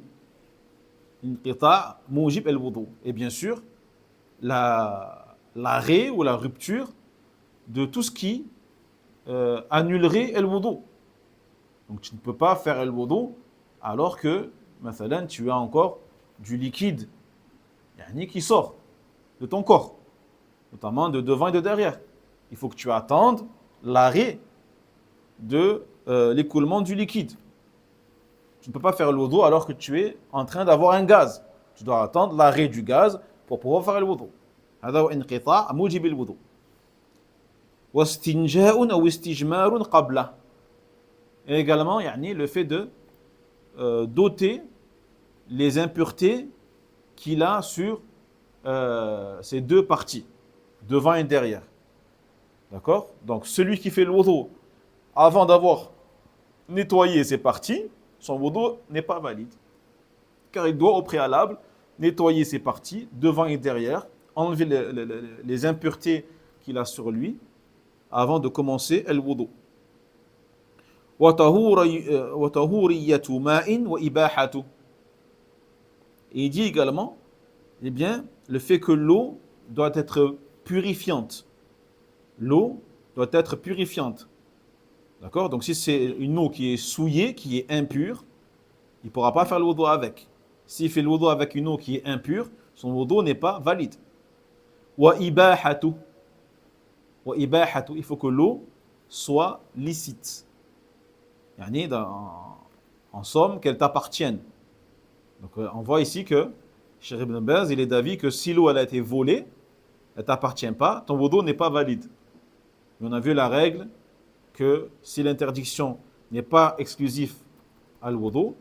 انقطاع موجب الوضوء. Et bien sûr, l'arrêt ou la rupture de tout ce qui annulerait le wudu. Donc tu ne peux pas faire le wudu alors que, مثلا, tu as encore du liquide qui sort de ton corps, notamment de devant et de derrière. Il faut que tu attendes l'arrêt de l'écoulement du liquide. Tu ne peux pas faire le wudu alors que tu es en train d'avoir un gaz. Tu dois attendre l'arrêt du gaz pour pouvoir faire le wudu. هذا هو انقطاع موجب الوضوء. واستنجاء أو استجمار قبله. Et également, le fait de d'ôter les impuretés qu'il a sur ces deux parties, devant et derrière. D'accord? Donc, celui qui fait le wudu avant d'avoir nettoyé ces parties, son wudu n'est pas valide. Car il doit au préalable nettoyer ses parties, devant et derrière, enlever les impuretés qu'il a sur lui, avant de commencer le wudu. وطهورية ماء وإباحته. Et il dit également, le fait que l'eau doit être purifiante. L'eau doit être purifiante. D'accord? Donc si c'est une eau qui est souillée, qui est impure, il ne pourra pas faire le wudu avec. S'il fait le wudu avec une eau qui est impure, son wudu n'est pas valide. وإباحته. Il faut que l'eau soit licite. En somme, qu'elle t'appartienne. Donc on voit ici que Cheikh Ibn Baz, il est d'avis que si l'eau elle a été volée, elle ne t'appartient pas, ton wudu n'est pas valide. Mais on a vu la règle que si l'interdiction n'est pas exclusive à le wudu,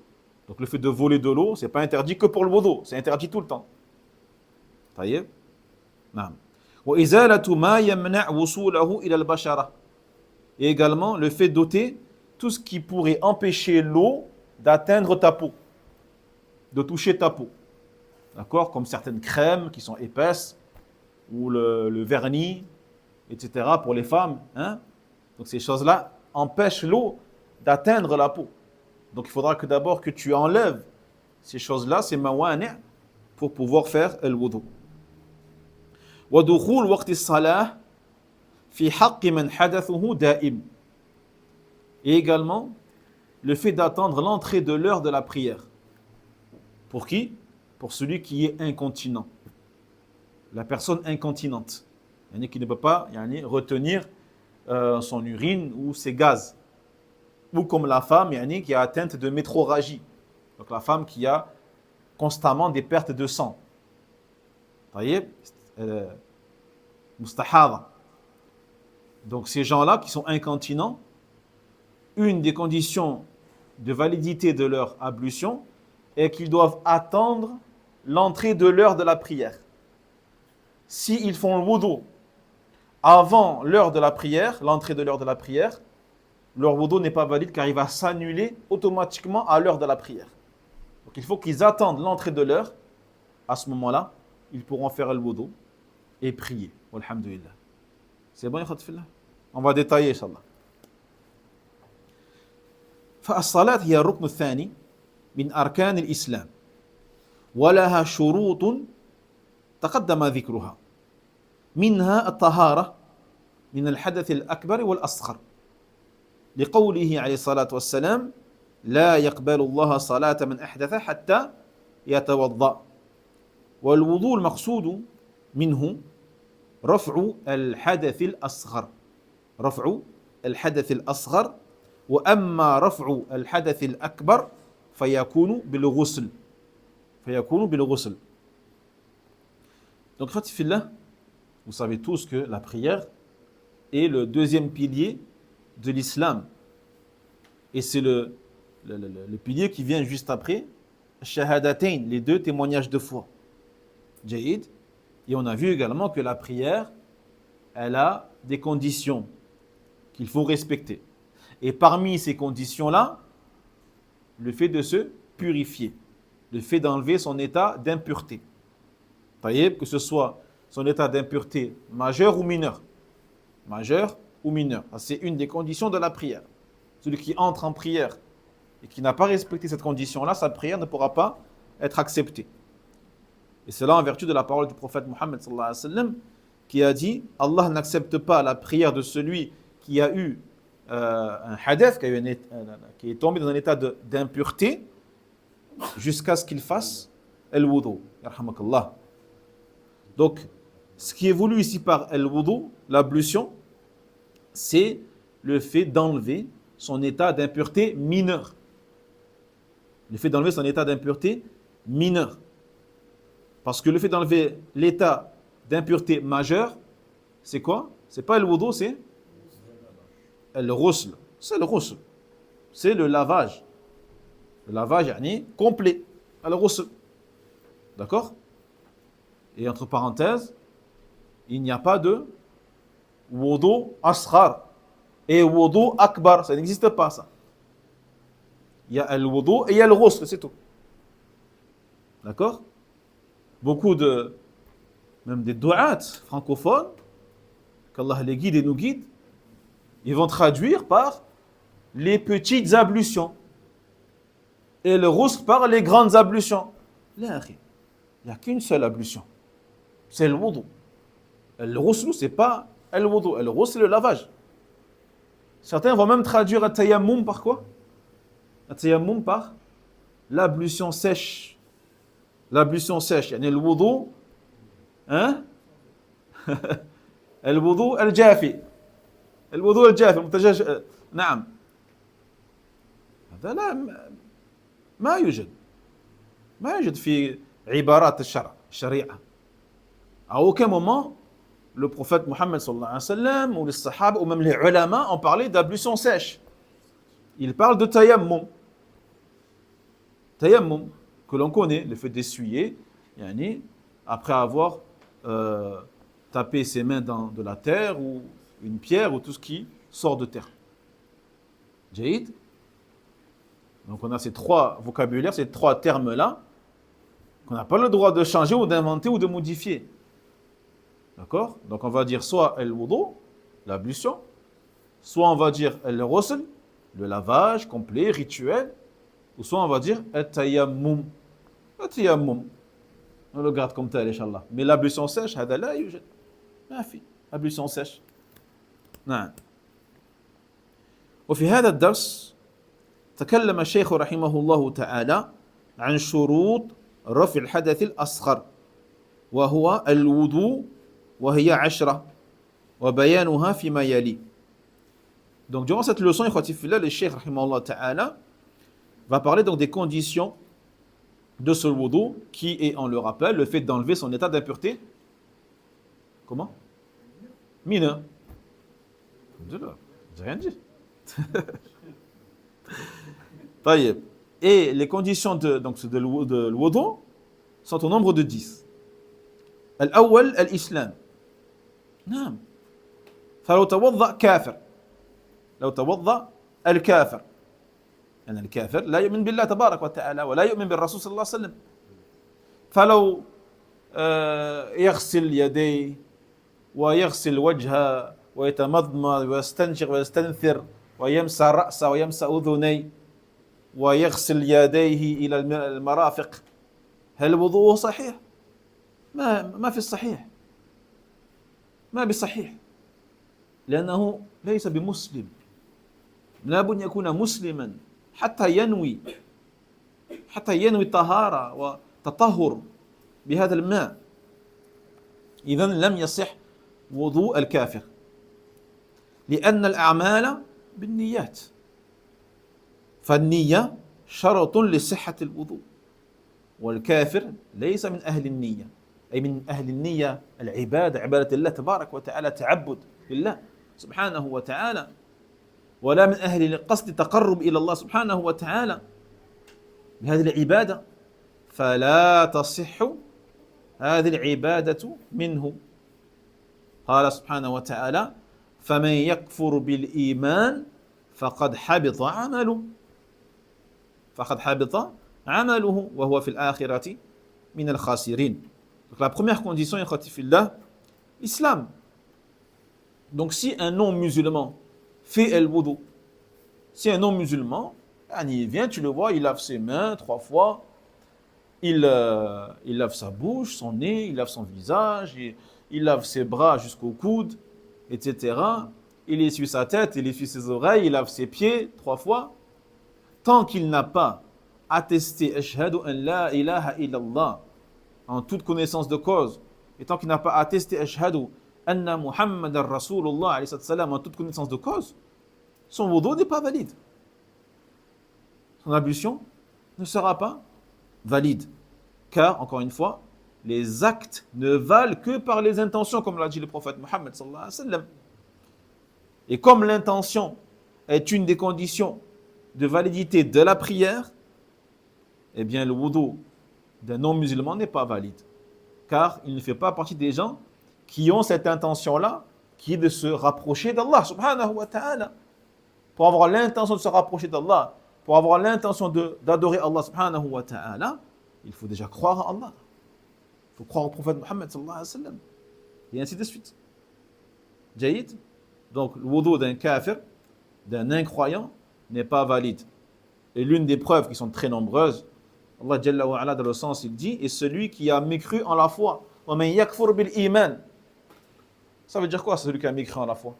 donc le fait de voler de l'eau, ce n'est pas interdit que pour le wudu, c'est interdit tout le temps. طيب. نعم. وإزالة ما يمنع وصوله إلى البشرة. Et également le fait d'ôter tout ce qui pourrait empêcher l'eau d'atteindre ta peau, de toucher ta peau. D'accord? Comme certaines crèmes qui sont épaisses, ou le vernis, etc. pour les femmes. Donc ces choses-là empêchent l'eau d'atteindre la peau. Donc il faudra que d'abord que tu enlèves ces choses-là, ces mawani', pour pouvoir faire le wudu. وَدُخُولُ وَقْتِ الصَّلَاةِ فِي حَقِّ مَنْ حَدَثُهُ دَائِمٌ. Et également, le fait d'attendre l'entrée de l'heure de la prière. Pour qui? Pour celui qui est incontinent. La personne incontinente. Qui ne peut pas retenir son urine ou ses gaz. Ou comme la femme qui est atteinte de métrorragie. Donc la femme qui a constamment des pertes de sang. Mustahada. Donc ces gens-là qui sont incontinents, une des conditions de validité de leur ablution est qu'ils doivent attendre l'entrée de l'heure de la prière. S'ils font le wudu avant l'heure de la prière, l'entrée de l'heure de la prière, leur wudu n'est pas valide car il va s'annuler automatiquement à l'heure de la prière. Donc il faut qu'ils attendent l'entrée de l'heure. À ce moment-là, ils pourront faire le wudu et prier. Walhamdulillah. C'est bon, on va détailler, Inch'Allah. فالصلاة هي الركن الثاني من أركان الإسلام ولها شروط تقدم ذكرها منها الطهارة من الحدث الأكبر والأصغر لقوله عليه الصلاة والسلام لا يقبل الله صلاة من أحدث حتى يتوضأ والوضوء المقصود منه رفع الحدث الأصغر رفع الحدث الأصغر وأما رفع الحدث الأكبر فيكون بالغسل Donc, Khatifillah, vous savez tous que la prière est le deuxième pilier de l'islam. Et c'est le pilier qui vient juste après Shahadatain, les deux témoignages de foi. Jaïd. Et on a vu également que la prière, elle a des conditions qu'il faut respecter. Et parmi ces conditions-là, le fait de se purifier, le fait d'enlever son état d'impureté. Que ce soit son état d'impureté majeur ou mineur. Majeur ou mineur. C'est une des conditions de la prière. Celui qui entre en prière et qui n'a pas respecté cette condition-là, sa prière ne pourra pas être acceptée. Et c'est là en vertu de la parole du prophète Mohammed sallallahu alayhi wa sallam qui a dit Allah n'accepte pas la prière de celui qui a eu un hadith, qui est tombé dans un état d'impureté jusqu'à ce qu'il fasse al-wudu. Yarhamakallah. Donc, ce qui est voulu ici par al-wudu, l'ablution, c'est le fait d'enlever son état d'impureté mineur. Le fait d'enlever son état d'impureté mineur. Parce que le fait d'enlever l'état d'impureté majeure, c'est quoi? C'est pas le wudu, c'est le ghusl. C'est le ghusl. C'est le lavage. Le lavage complet. Le ghusl. D'accord? Et entre parenthèses, il n'y a pas de wudu asghar et wudu akbar. Ça n'existe pas, ça. Il y a le wudu et il y a le ghusl, c'est tout. D'accord? Beaucoup même des du'at francophones, qu'Allah les guide et nous guide, ils vont traduire par les petites ablutions et le ghusl par les grandes ablutions. Là, il n'y a qu'une seule ablution. C'est le wudu. Le ghusl, c'est pas le wudu. Le ghusl, c'est le lavage. Certains vont même traduire le tayammum par quoi? Le tayammum par l'ablution sèche. L'ablution sèche. Il y a le wudu, الوضوء الجافي الوضوء الجافي المتجج نعم هذا لا ما يوجد في عبارات الشريعة à aucun moment le prophète Mohammed sallallahu alayhi wa sallam ou les sahaba ou même les ulama ont parlé d'ablution sèche. Ils parlent de tayammum que l'on connaît, le fait d'essuyer après avoir taper ses mains dans de la terre ou une pierre ou tout ce qui sort de terre. Jaïd. Donc on a ces trois vocabulaires, ces trois termes-là qu'on n'a pas le droit de changer ou d'inventer ou de modifier. D'accord? Donc on va dire soit al-wudu, l'ablution, soit on va dire al-ghusl, le lavage complet, rituel, ou soit on va dire al-tayammum. Al-tayammum. On le garde comme tel, Inch'Allah. Mais l'ablution sèche, هذا لا يوجد. ما في ablution sèche. نعم. وفي هذا الدرس تكلم الشيخ رحمه الله تعالى عن شروط رفع الحدث الأصغر وهو الوضوء وهي 10 وبيانها فيما يلي. Donc durant cette leçon, le Cheikh rahimahullah ta'ala va parler donc des conditions de ce wudu qui est, on le rappelle, le fait d'enlever son état d'impureté. Comment? Mineur. J'ai rien dit. Et les conditions de l'wudu sont au nombre de 10. Al-awwal, al-islam. نعم. فلو توضأ كافر. لو توضأ الكافر. أن الكافر لا يؤمن بالله تبارك وتعالى ولا يؤمن بالرسول صلى الله عليه وسلم. فلو يغسل يديه ويغسل وجهه ويتمضمض ويستنشق ويستنثر ويمسح رأسه ويمسح أذنيه ويغسل يديه إلى المرافق، هل وضوءه صحيح؟ ما في الصحيح، ما بصحيح. لأنه ليس بمسلم لابد أن يكون مسلما حتى ينوي الطهارة وتطهر بهذا الماء. إذن لم يصح وضوء الكافر لأن الأعمال بالنيات، فالنية شرط لصحة الوضوء، والكافر ليس من أهل النية، أي من أهل النية العبادة، عبادة الله تبارك وتعالى، تعبد لله سبحانه وتعالى، ولا من أهل قصد التقرب إلى الله سبحانه وتعالى بهذه العبادة، فلا تصح هذه العبادة منه. قال سبحانه وتعالى: فمن يكفر بالإيمان فقد حبط عمله وهو في الآخرة من الخاسرين. Donc la première condition, l'islam. Donc si un non-musulman fait le wudu, si un non-musulman, il vient, tu le vois, il lave ses mains 3 fois, il lave sa bouche, son nez, il lave son visage, il lave ses bras jusqu'au coude, etc. Il essuie sa tête, il essuie ses oreilles, il lave ses pieds 3 fois. Tant qu'il n'a pas attesté Ashhadu an la ilaha illallah en toute connaissance de cause, et tant qu'il n'a pas attesté Ashhadu anna Muhammadan Rasulullah alayhi salam en toute connaissance de cause, son wudu n'est pas valide. Son ablution ne sera pas valide. Car, encore une fois, les actes ne valent que par les intentions, comme l'a dit le prophète Mohammed sallallahu alayhi wa sallam. Et comme l'intention est une des conditions de validité de la prière, eh bien le wudu d'un non-musulman n'est pas valide. Car il ne fait pas partie des gens qui ont cette intention-là, qui est de se rapprocher d'Allah subhanahu wa ta'ala. Pour avoir l'intention de se rapprocher d'Allah, pour avoir l'intention d'adorer Allah subhanahu wa ta'ala, il faut déjà croire en Allah. Il faut croire au prophète Mohammed sallallahu alayhi wa sallam. Et ainsi de suite. Jaïd. Donc, le wudu d'un kafir, d'un incroyant, n'est pas valide. Et l'une des preuves qui sont très nombreuses, Allah Jalla wa Ala, dans le sens, il dit: et celui qui a mécru en la foi. Wa man yakfur bil iman. Ça veut dire quoi, celui qui a mécru en la foi?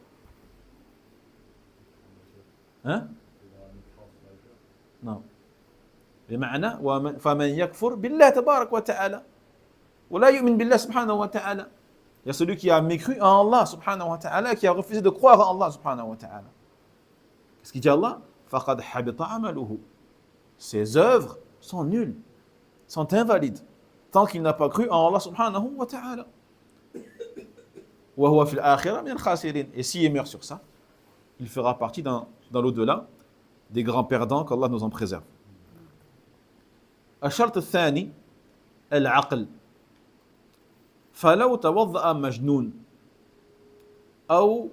Hein? Non. بمعنى فمن يكفر بالله تبارك وتعالى ولا يؤمن بالله سبحانه وتعالى. Il y a celui qui a mécru en Allah subhanahu wa ta'ala, qui a refusé de croire en Allah subhanahu wa ta'ala. Qu'est-ce qu'il dit Allah? فَقَدْ حَبِطَ عَمَلُهُ. Ses œuvres sont nulles, sont invalides, tant qu'il n'a pas cru en Allah subhanahu wa ta'ala. وَهُوَ فِي الْآخِرَةِ مِنَ الْخَاسِرِينَ. Et s'il meurt sur ça, il fera partie dans l'au-delà des grands perdants, qu'Allah nous en préserve. الشرط الثاني العقل. فلو توضأ مجنون أو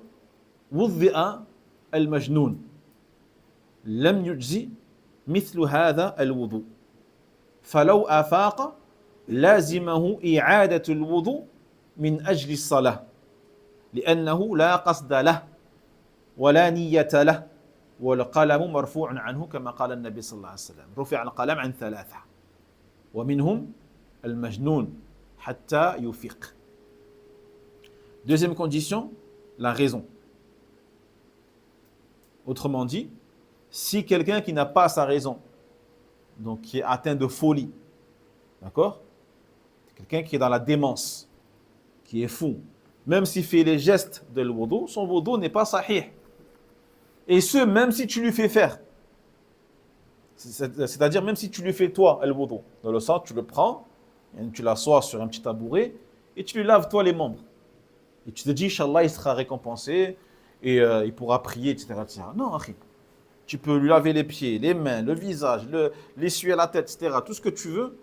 وضئ المجنون لم يجزي مثل هذا الوضوء، فلو أفاق لازمه إعادة الوضوء من أجل الصلاة لأنه لا قصد له ولا نية له والقلم مرفوع عنه كما قال النبي صلى الله عليه وسلم. رفع القلم عن 3 ومنهم المجنون حتى يفيق. Deuxième condition, la raison. Autrement dit, si quelqu'un qui n'a pas sa raison, donc qui est atteint de folie, d'accord, quelqu'un qui est dans la démence, qui est fou, même s'il fait les gestes de l'wudu, son wudu n'est pas sahih. Et ce, même si tu lui fais faire. C'est-à-dire, même si tu lui fais toi le wudu, dans le sens, tu le prends, et tu l'assois sur un petit tabouret, et tu lui laves toi les membres. Et tu te dis, Inch'Allah, il sera récompensé, et il pourra prier, etc., etc. Non, akhi. Tu peux lui laver les pieds, les mains, le visage, l'essuyer à la tête, etc. Tout ce que tu veux.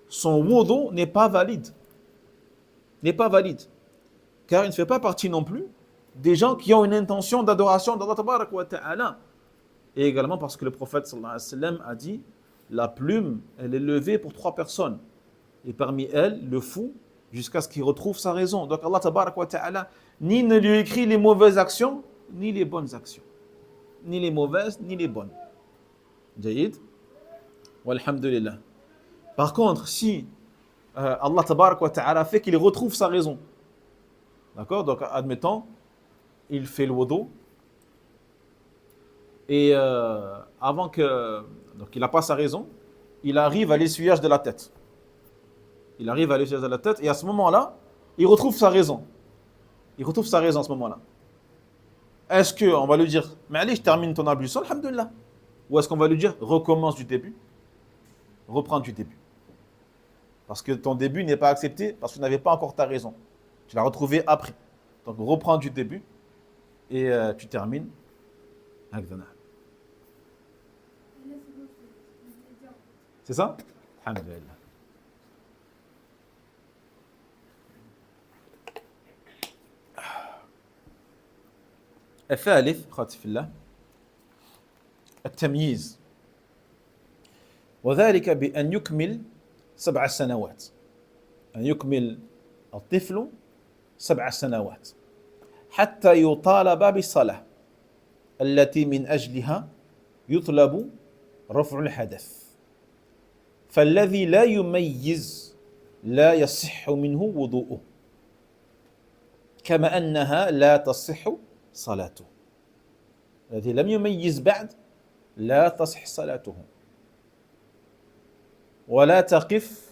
Son wudu n'est pas valide. N'est pas valide. Car il ne fait pas partie non plus des gens qui ont une intention d'adoration d'Allah tabarak wa ta'ala. Et également parce que le prophète sallallahu alayhi wa sallam a dit: la plume, elle est levée pour 3 personnes. Et parmi elles, le fou, jusqu'à ce qu'il retrouve sa raison. Donc Allah tabarak wa ta'ala ni ne lui écrit les mauvaises actions, ni les bonnes actions. Ni les mauvaises, ni les bonnes. Jaïd. Walhamdulillah. Par contre, si Allah tabarak wa ta'ala fait qu'il retrouve sa raison, d'accord, donc admettons, il fait le wudu. Et avant que... Donc il n'a pas sa raison. Il arrive à l'essuyage de la tête. Il arrive à l'essuyage de la tête. Et à ce moment-là, il retrouve sa raison. Il retrouve sa raison à ce moment-là. Est-ce qu'on va lui dire, mais allez, je termine ton ablution, alhamdoulilah. Ou est-ce qu'on va lui dire, recommence du début. Reprends du début. Parce que ton début n'est pas accepté, parce que tu n'avais pas encore ta raison. Tu l'as retrouvé après. Donc reprends du début et tu termines. C'est ça? Alhamdulillah. الثالث اخواتي في الله التمييز وذلك بأن يكمل 7 سنوات أن يكمل الطفل 7 سنوات حتى يطالب بالصلاة التي من أجلها يطلب رفع الحدث فالذي لا يميز لا يصح منه وضوءه كما أنها لا تصح صلاته الذي لم يميز بعد لا تصح صلاته ولا تقف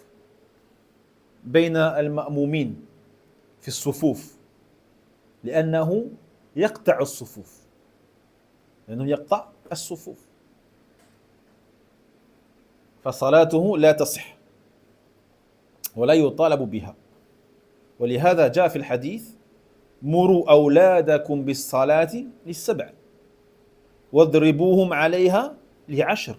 بين المأمومين في الصفوف لأنه يقطع الصفوف فصلاته لا تصح ولا يطالب بها ولهذا جاء في الحديث مروا أولادكم بالصلاة ل7 واضربوهم عليها ل10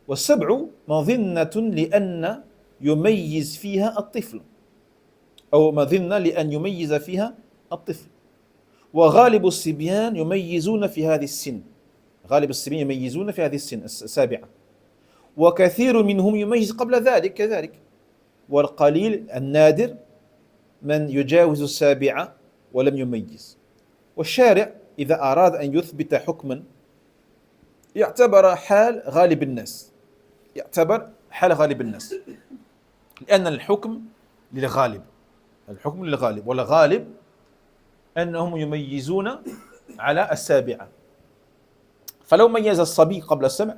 والسبع مظنة لأن يميز فيها الطفل أو مظنة لأن يميز فيها الطفل وغالب الصبيان يميزون في هذه السن غالب الصبيان يميزون في هذه السن 7 وكثير منهم يميز قبل ذلك كذلك والقليل النادر من يجاوز 7 ولم يميز والشارع إذا أراد أن يثبت حكما يعتبر حال غالب الناس لأن الحكم للغالب والغالب أنهم يميزون على 7 فلو ميز الصبي قبل 7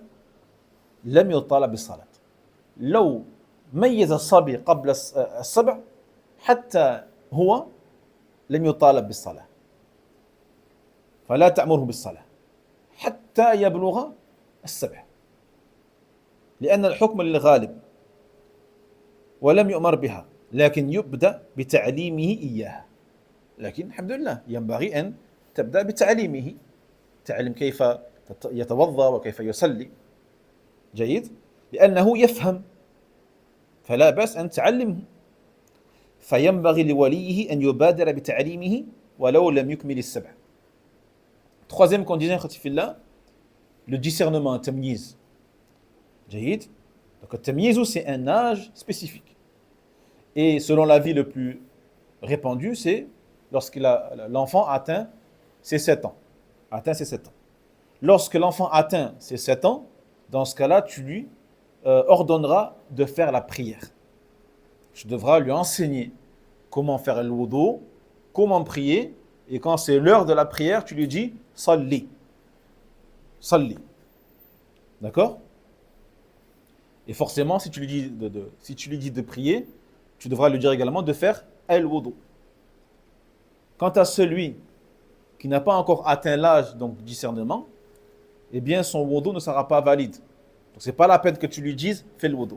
لم يطالب بالصلاة لو ميز الصبي قبل 7 حتى هو لم يطالب بالصلاة فلا تأمره بالصلاة حتى يبلغ 7 لأن الحكم للغالب ولم يؤمر بها لكن يبدأ بتعليمه إياها لكن الحمد لله ينبغي أن تبدأ بتعليمه تعلم كيف يتوضأ وكيف يصلي جيد لأنه يفهم فلا بأس أن تعلمه فينبغي لوليه أن يبادر بتعليمه ولو لم يكمل 7 Troisième condition, le discernement, tamyiz. Jahid. Donc, le tamyiz, c'est un âge spécifique. Et selon l'avis le plus répandu, c'est lorsque l'enfant atteint ses 7 ans. Lorsque l'enfant atteint ses 7 ans, dans ce cas-là, tu lui ordonneras de faire la prière. Tu devras lui enseigner comment faire le wudu, comment prier, et quand c'est l'heure de la prière, tu lui dis Salli. D'accord? Et forcément, si tu lui dis de prier, tu devras lui dire également de faire al-wudu. Quant à celui qui n'a pas encore atteint l'âge donc discernement, eh bien son wudu ne sera pas valide. Donc c'est pas la peine que tu lui dises fais le wudu.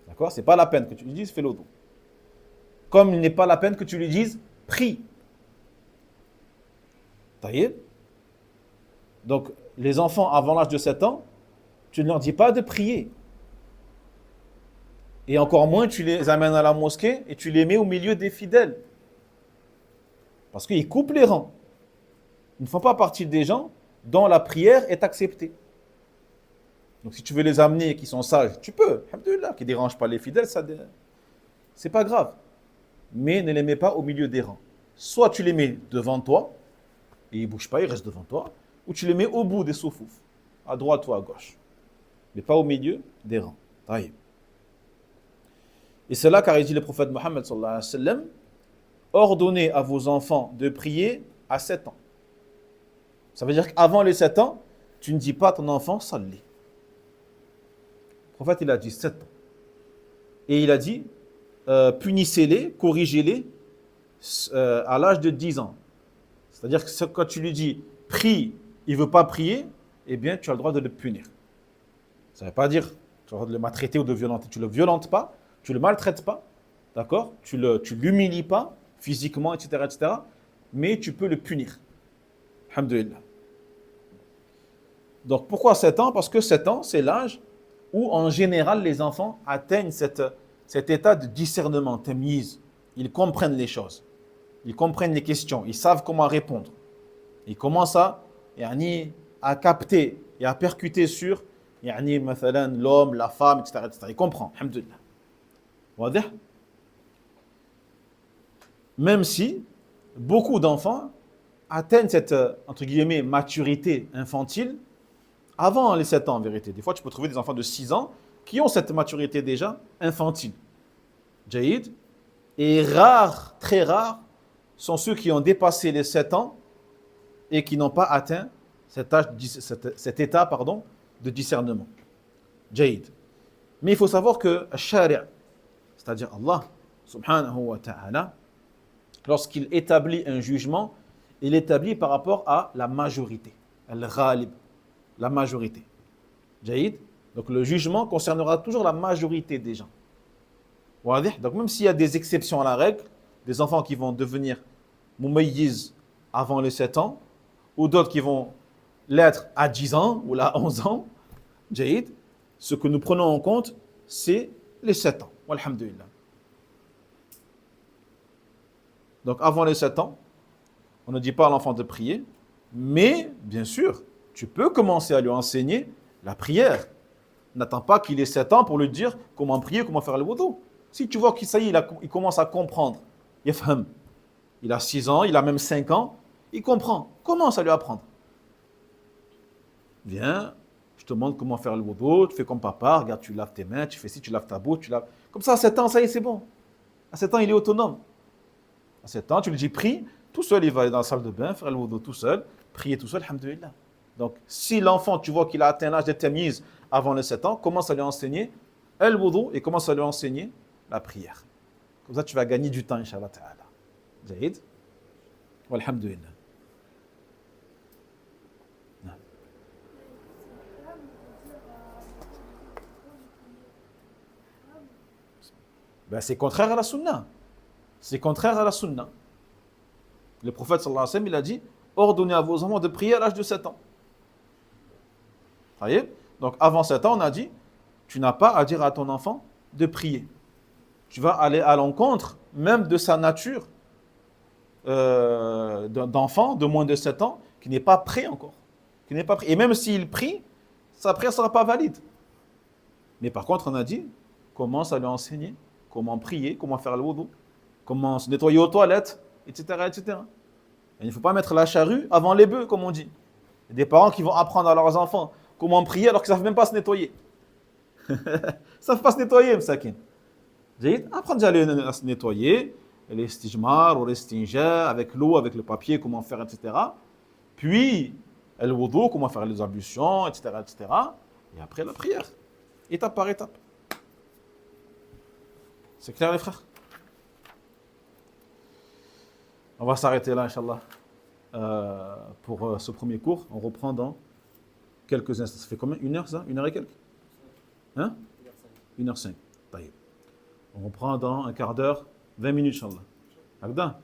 D'accord? C'est pas la peine que tu lui dises fais le wudu. Comme il n'est pas la peine que tu lui dises prie. Taïeb. Donc, les enfants avant l'âge de 7 ans, tu ne leur dis pas de prier. Et encore moins, tu les amènes à la mosquée et tu les mets au milieu des fidèles. Parce qu'ils coupent les rangs. Ils ne font pas partie des gens dont la prière est acceptée. Donc, si tu veux les amener qui sont sages, tu peux. Alhamdoulilah, qui ne dérangent pas les fidèles, c'est pas grave. Mais ne les mets pas au milieu des rangs. Soit tu les mets devant toi, et ils ne bougent pas, ils restent devant toi, ou tu les mets au bout des soufouf, à droite ou à gauche, mais pas au milieu des rangs. Taïb. Et c'est là car il dit le prophète Mohammed sallallahu alayhi wa sallam, ordonnez à vos enfants de prier à 7 ans. Ça veut dire qu'avant les 7 ans, tu ne dis pas à ton enfant salli. Le prophète, il a dit 7 ans. Et il a dit, punissez-les, corrigez-les à l'âge de 10 ans. C'est-à-dire que quand tu lui dis, prie, il ne veut pas prier, eh bien, tu as le droit de le punir. Ça ne veut pas dire, tu as le droit de le maltraiter ou de violenter. Tu ne le violentes pas, tu ne le maltraites pas, d'accord? Tu ne l'humilies pas, physiquement, etc., etc., mais tu peux le punir. Alhamdulillah. Donc, pourquoi 7 ans? Parce que 7 ans, c'est l'âge où, en général, les enfants atteignent cet état de discernement, tamyiz. Ils comprennent les choses. Ils comprennent les questions. Ils savent comment répondre. Ils commencent à capter et à percuter sur l'homme, la femme, etc., etc. Ils comprennent. Alhamdulillah. Wadih? Même si beaucoup d'enfants atteignent cette, entre guillemets, maturité infantile avant les 7 ans, en vérité. Des fois, tu peux trouver des enfants de 6 ans qui ont cette maturité déjà infantile. Jaïd. Et rares, très rares, sont ceux qui ont dépassé les 7 ans et qui n'ont pas atteint cet état de discernement. Jaïd. Mais il faut savoir que Shari', c'est-à-dire Allah, subhanahu wa ta'ala, lorsqu'il établit un jugement, il l'établit par rapport à la majorité. Al-Ghalib, la majorité. Jaïd. Donc le jugement concernera toujours la majorité des gens. Donc même s'il y a des exceptions à la règle, des enfants qui vont devenir mumayyiz avant les 7 ans, ou d'autres qui vont l'être à 10 ans ou à 11 ans, Jaïd, ce que nous prenons en compte, c'est les 7 ans. Walhamdulillah. Donc avant les 7 ans, on ne dit pas à l'enfant de prier, mais bien sûr, tu peux commencer à lui enseigner la prière. N'attends pas qu'il ait 7 ans pour lui dire comment prier, comment faire le wudu. Si tu vois qu'il ça y est, il commence à comprendre, il a 6 ans, il a même 5 ans, il comprend. Commence à lui apprendre. Viens, je te montre comment faire le wudu, tu fais comme papa, regarde, tu laves tes mains, tu fais ci, tu laves ta bouche, tu laves... Comme ça, à 7 ans, ça y est, c'est bon. À 7 ans, il est autonome. À 7 ans, tu lui dis prie, tout seul, il va aller dans la salle de bain, faire le wudu tout seul, prier tout seul, alhamdulillah. Donc, si l'enfant, tu vois qu'il a atteint l'âge de tamyiz avant les 7 ans, commence à lui enseigner le wudu et commence à lui enseigner la prière. Comme ça, tu vas gagner du temps, Inch'Allah ta'ala. Zaïd. Walhamdulillah. Ben, c'est contraire à la sunna. C'est contraire à la sunna. Le prophète sallallahu alayhi wa sallam, il a dit, ordonnez à vos enfants de prier à l'âge de 7 ans. Vous voyez? Donc avant 7 ans, on a dit, tu n'as pas à dire à ton enfant de prier. Tu vas aller à l'encontre même de sa nature d'enfant de moins de 7 ans qui n'est pas prêt encore. Qui n'est pas prêt. Et même s'il prie, sa prière ne sera pas valide. Mais par contre, on a dit, commence à lui enseigner comment prier, comment faire le wudu, comment se nettoyer aux toilettes, etc., etc. Et il ne faut pas mettre la charrue avant les bœufs, comme on dit. Il y a des parents qui vont apprendre à leurs enfants comment prier alors qu'ils ne savent même pas se nettoyer. Ils ne savent pas se nettoyer, m'sakin. Apprendre à se nettoyer, les stijmar ou les stinja, avec l'eau, avec le papier, comment faire, etc. Puis, le wudu, comment faire les ablutions, etc., etc. Et après la prière, étape par étape. C'est clair, les frères? On va s'arrêter là, Inch'Allah, pour ce premier cours. On reprend dans quelques instants. Ça fait combien? 1 heure, ça? 1 heure et quelques? Hein? 1h05. On reprend dans un quart d'heure, 20 minutes, Inch'Allah. Agda?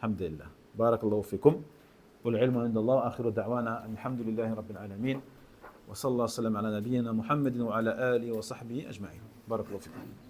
Alhamdulillah. Barakallahu fikum. والعلم عند الله وآخر دعوانا الحمد لله رب العالمين وصلى الله وسلم على نبينا محمد وعلى آله وصحبه أجمعين. بارك الله فيكم.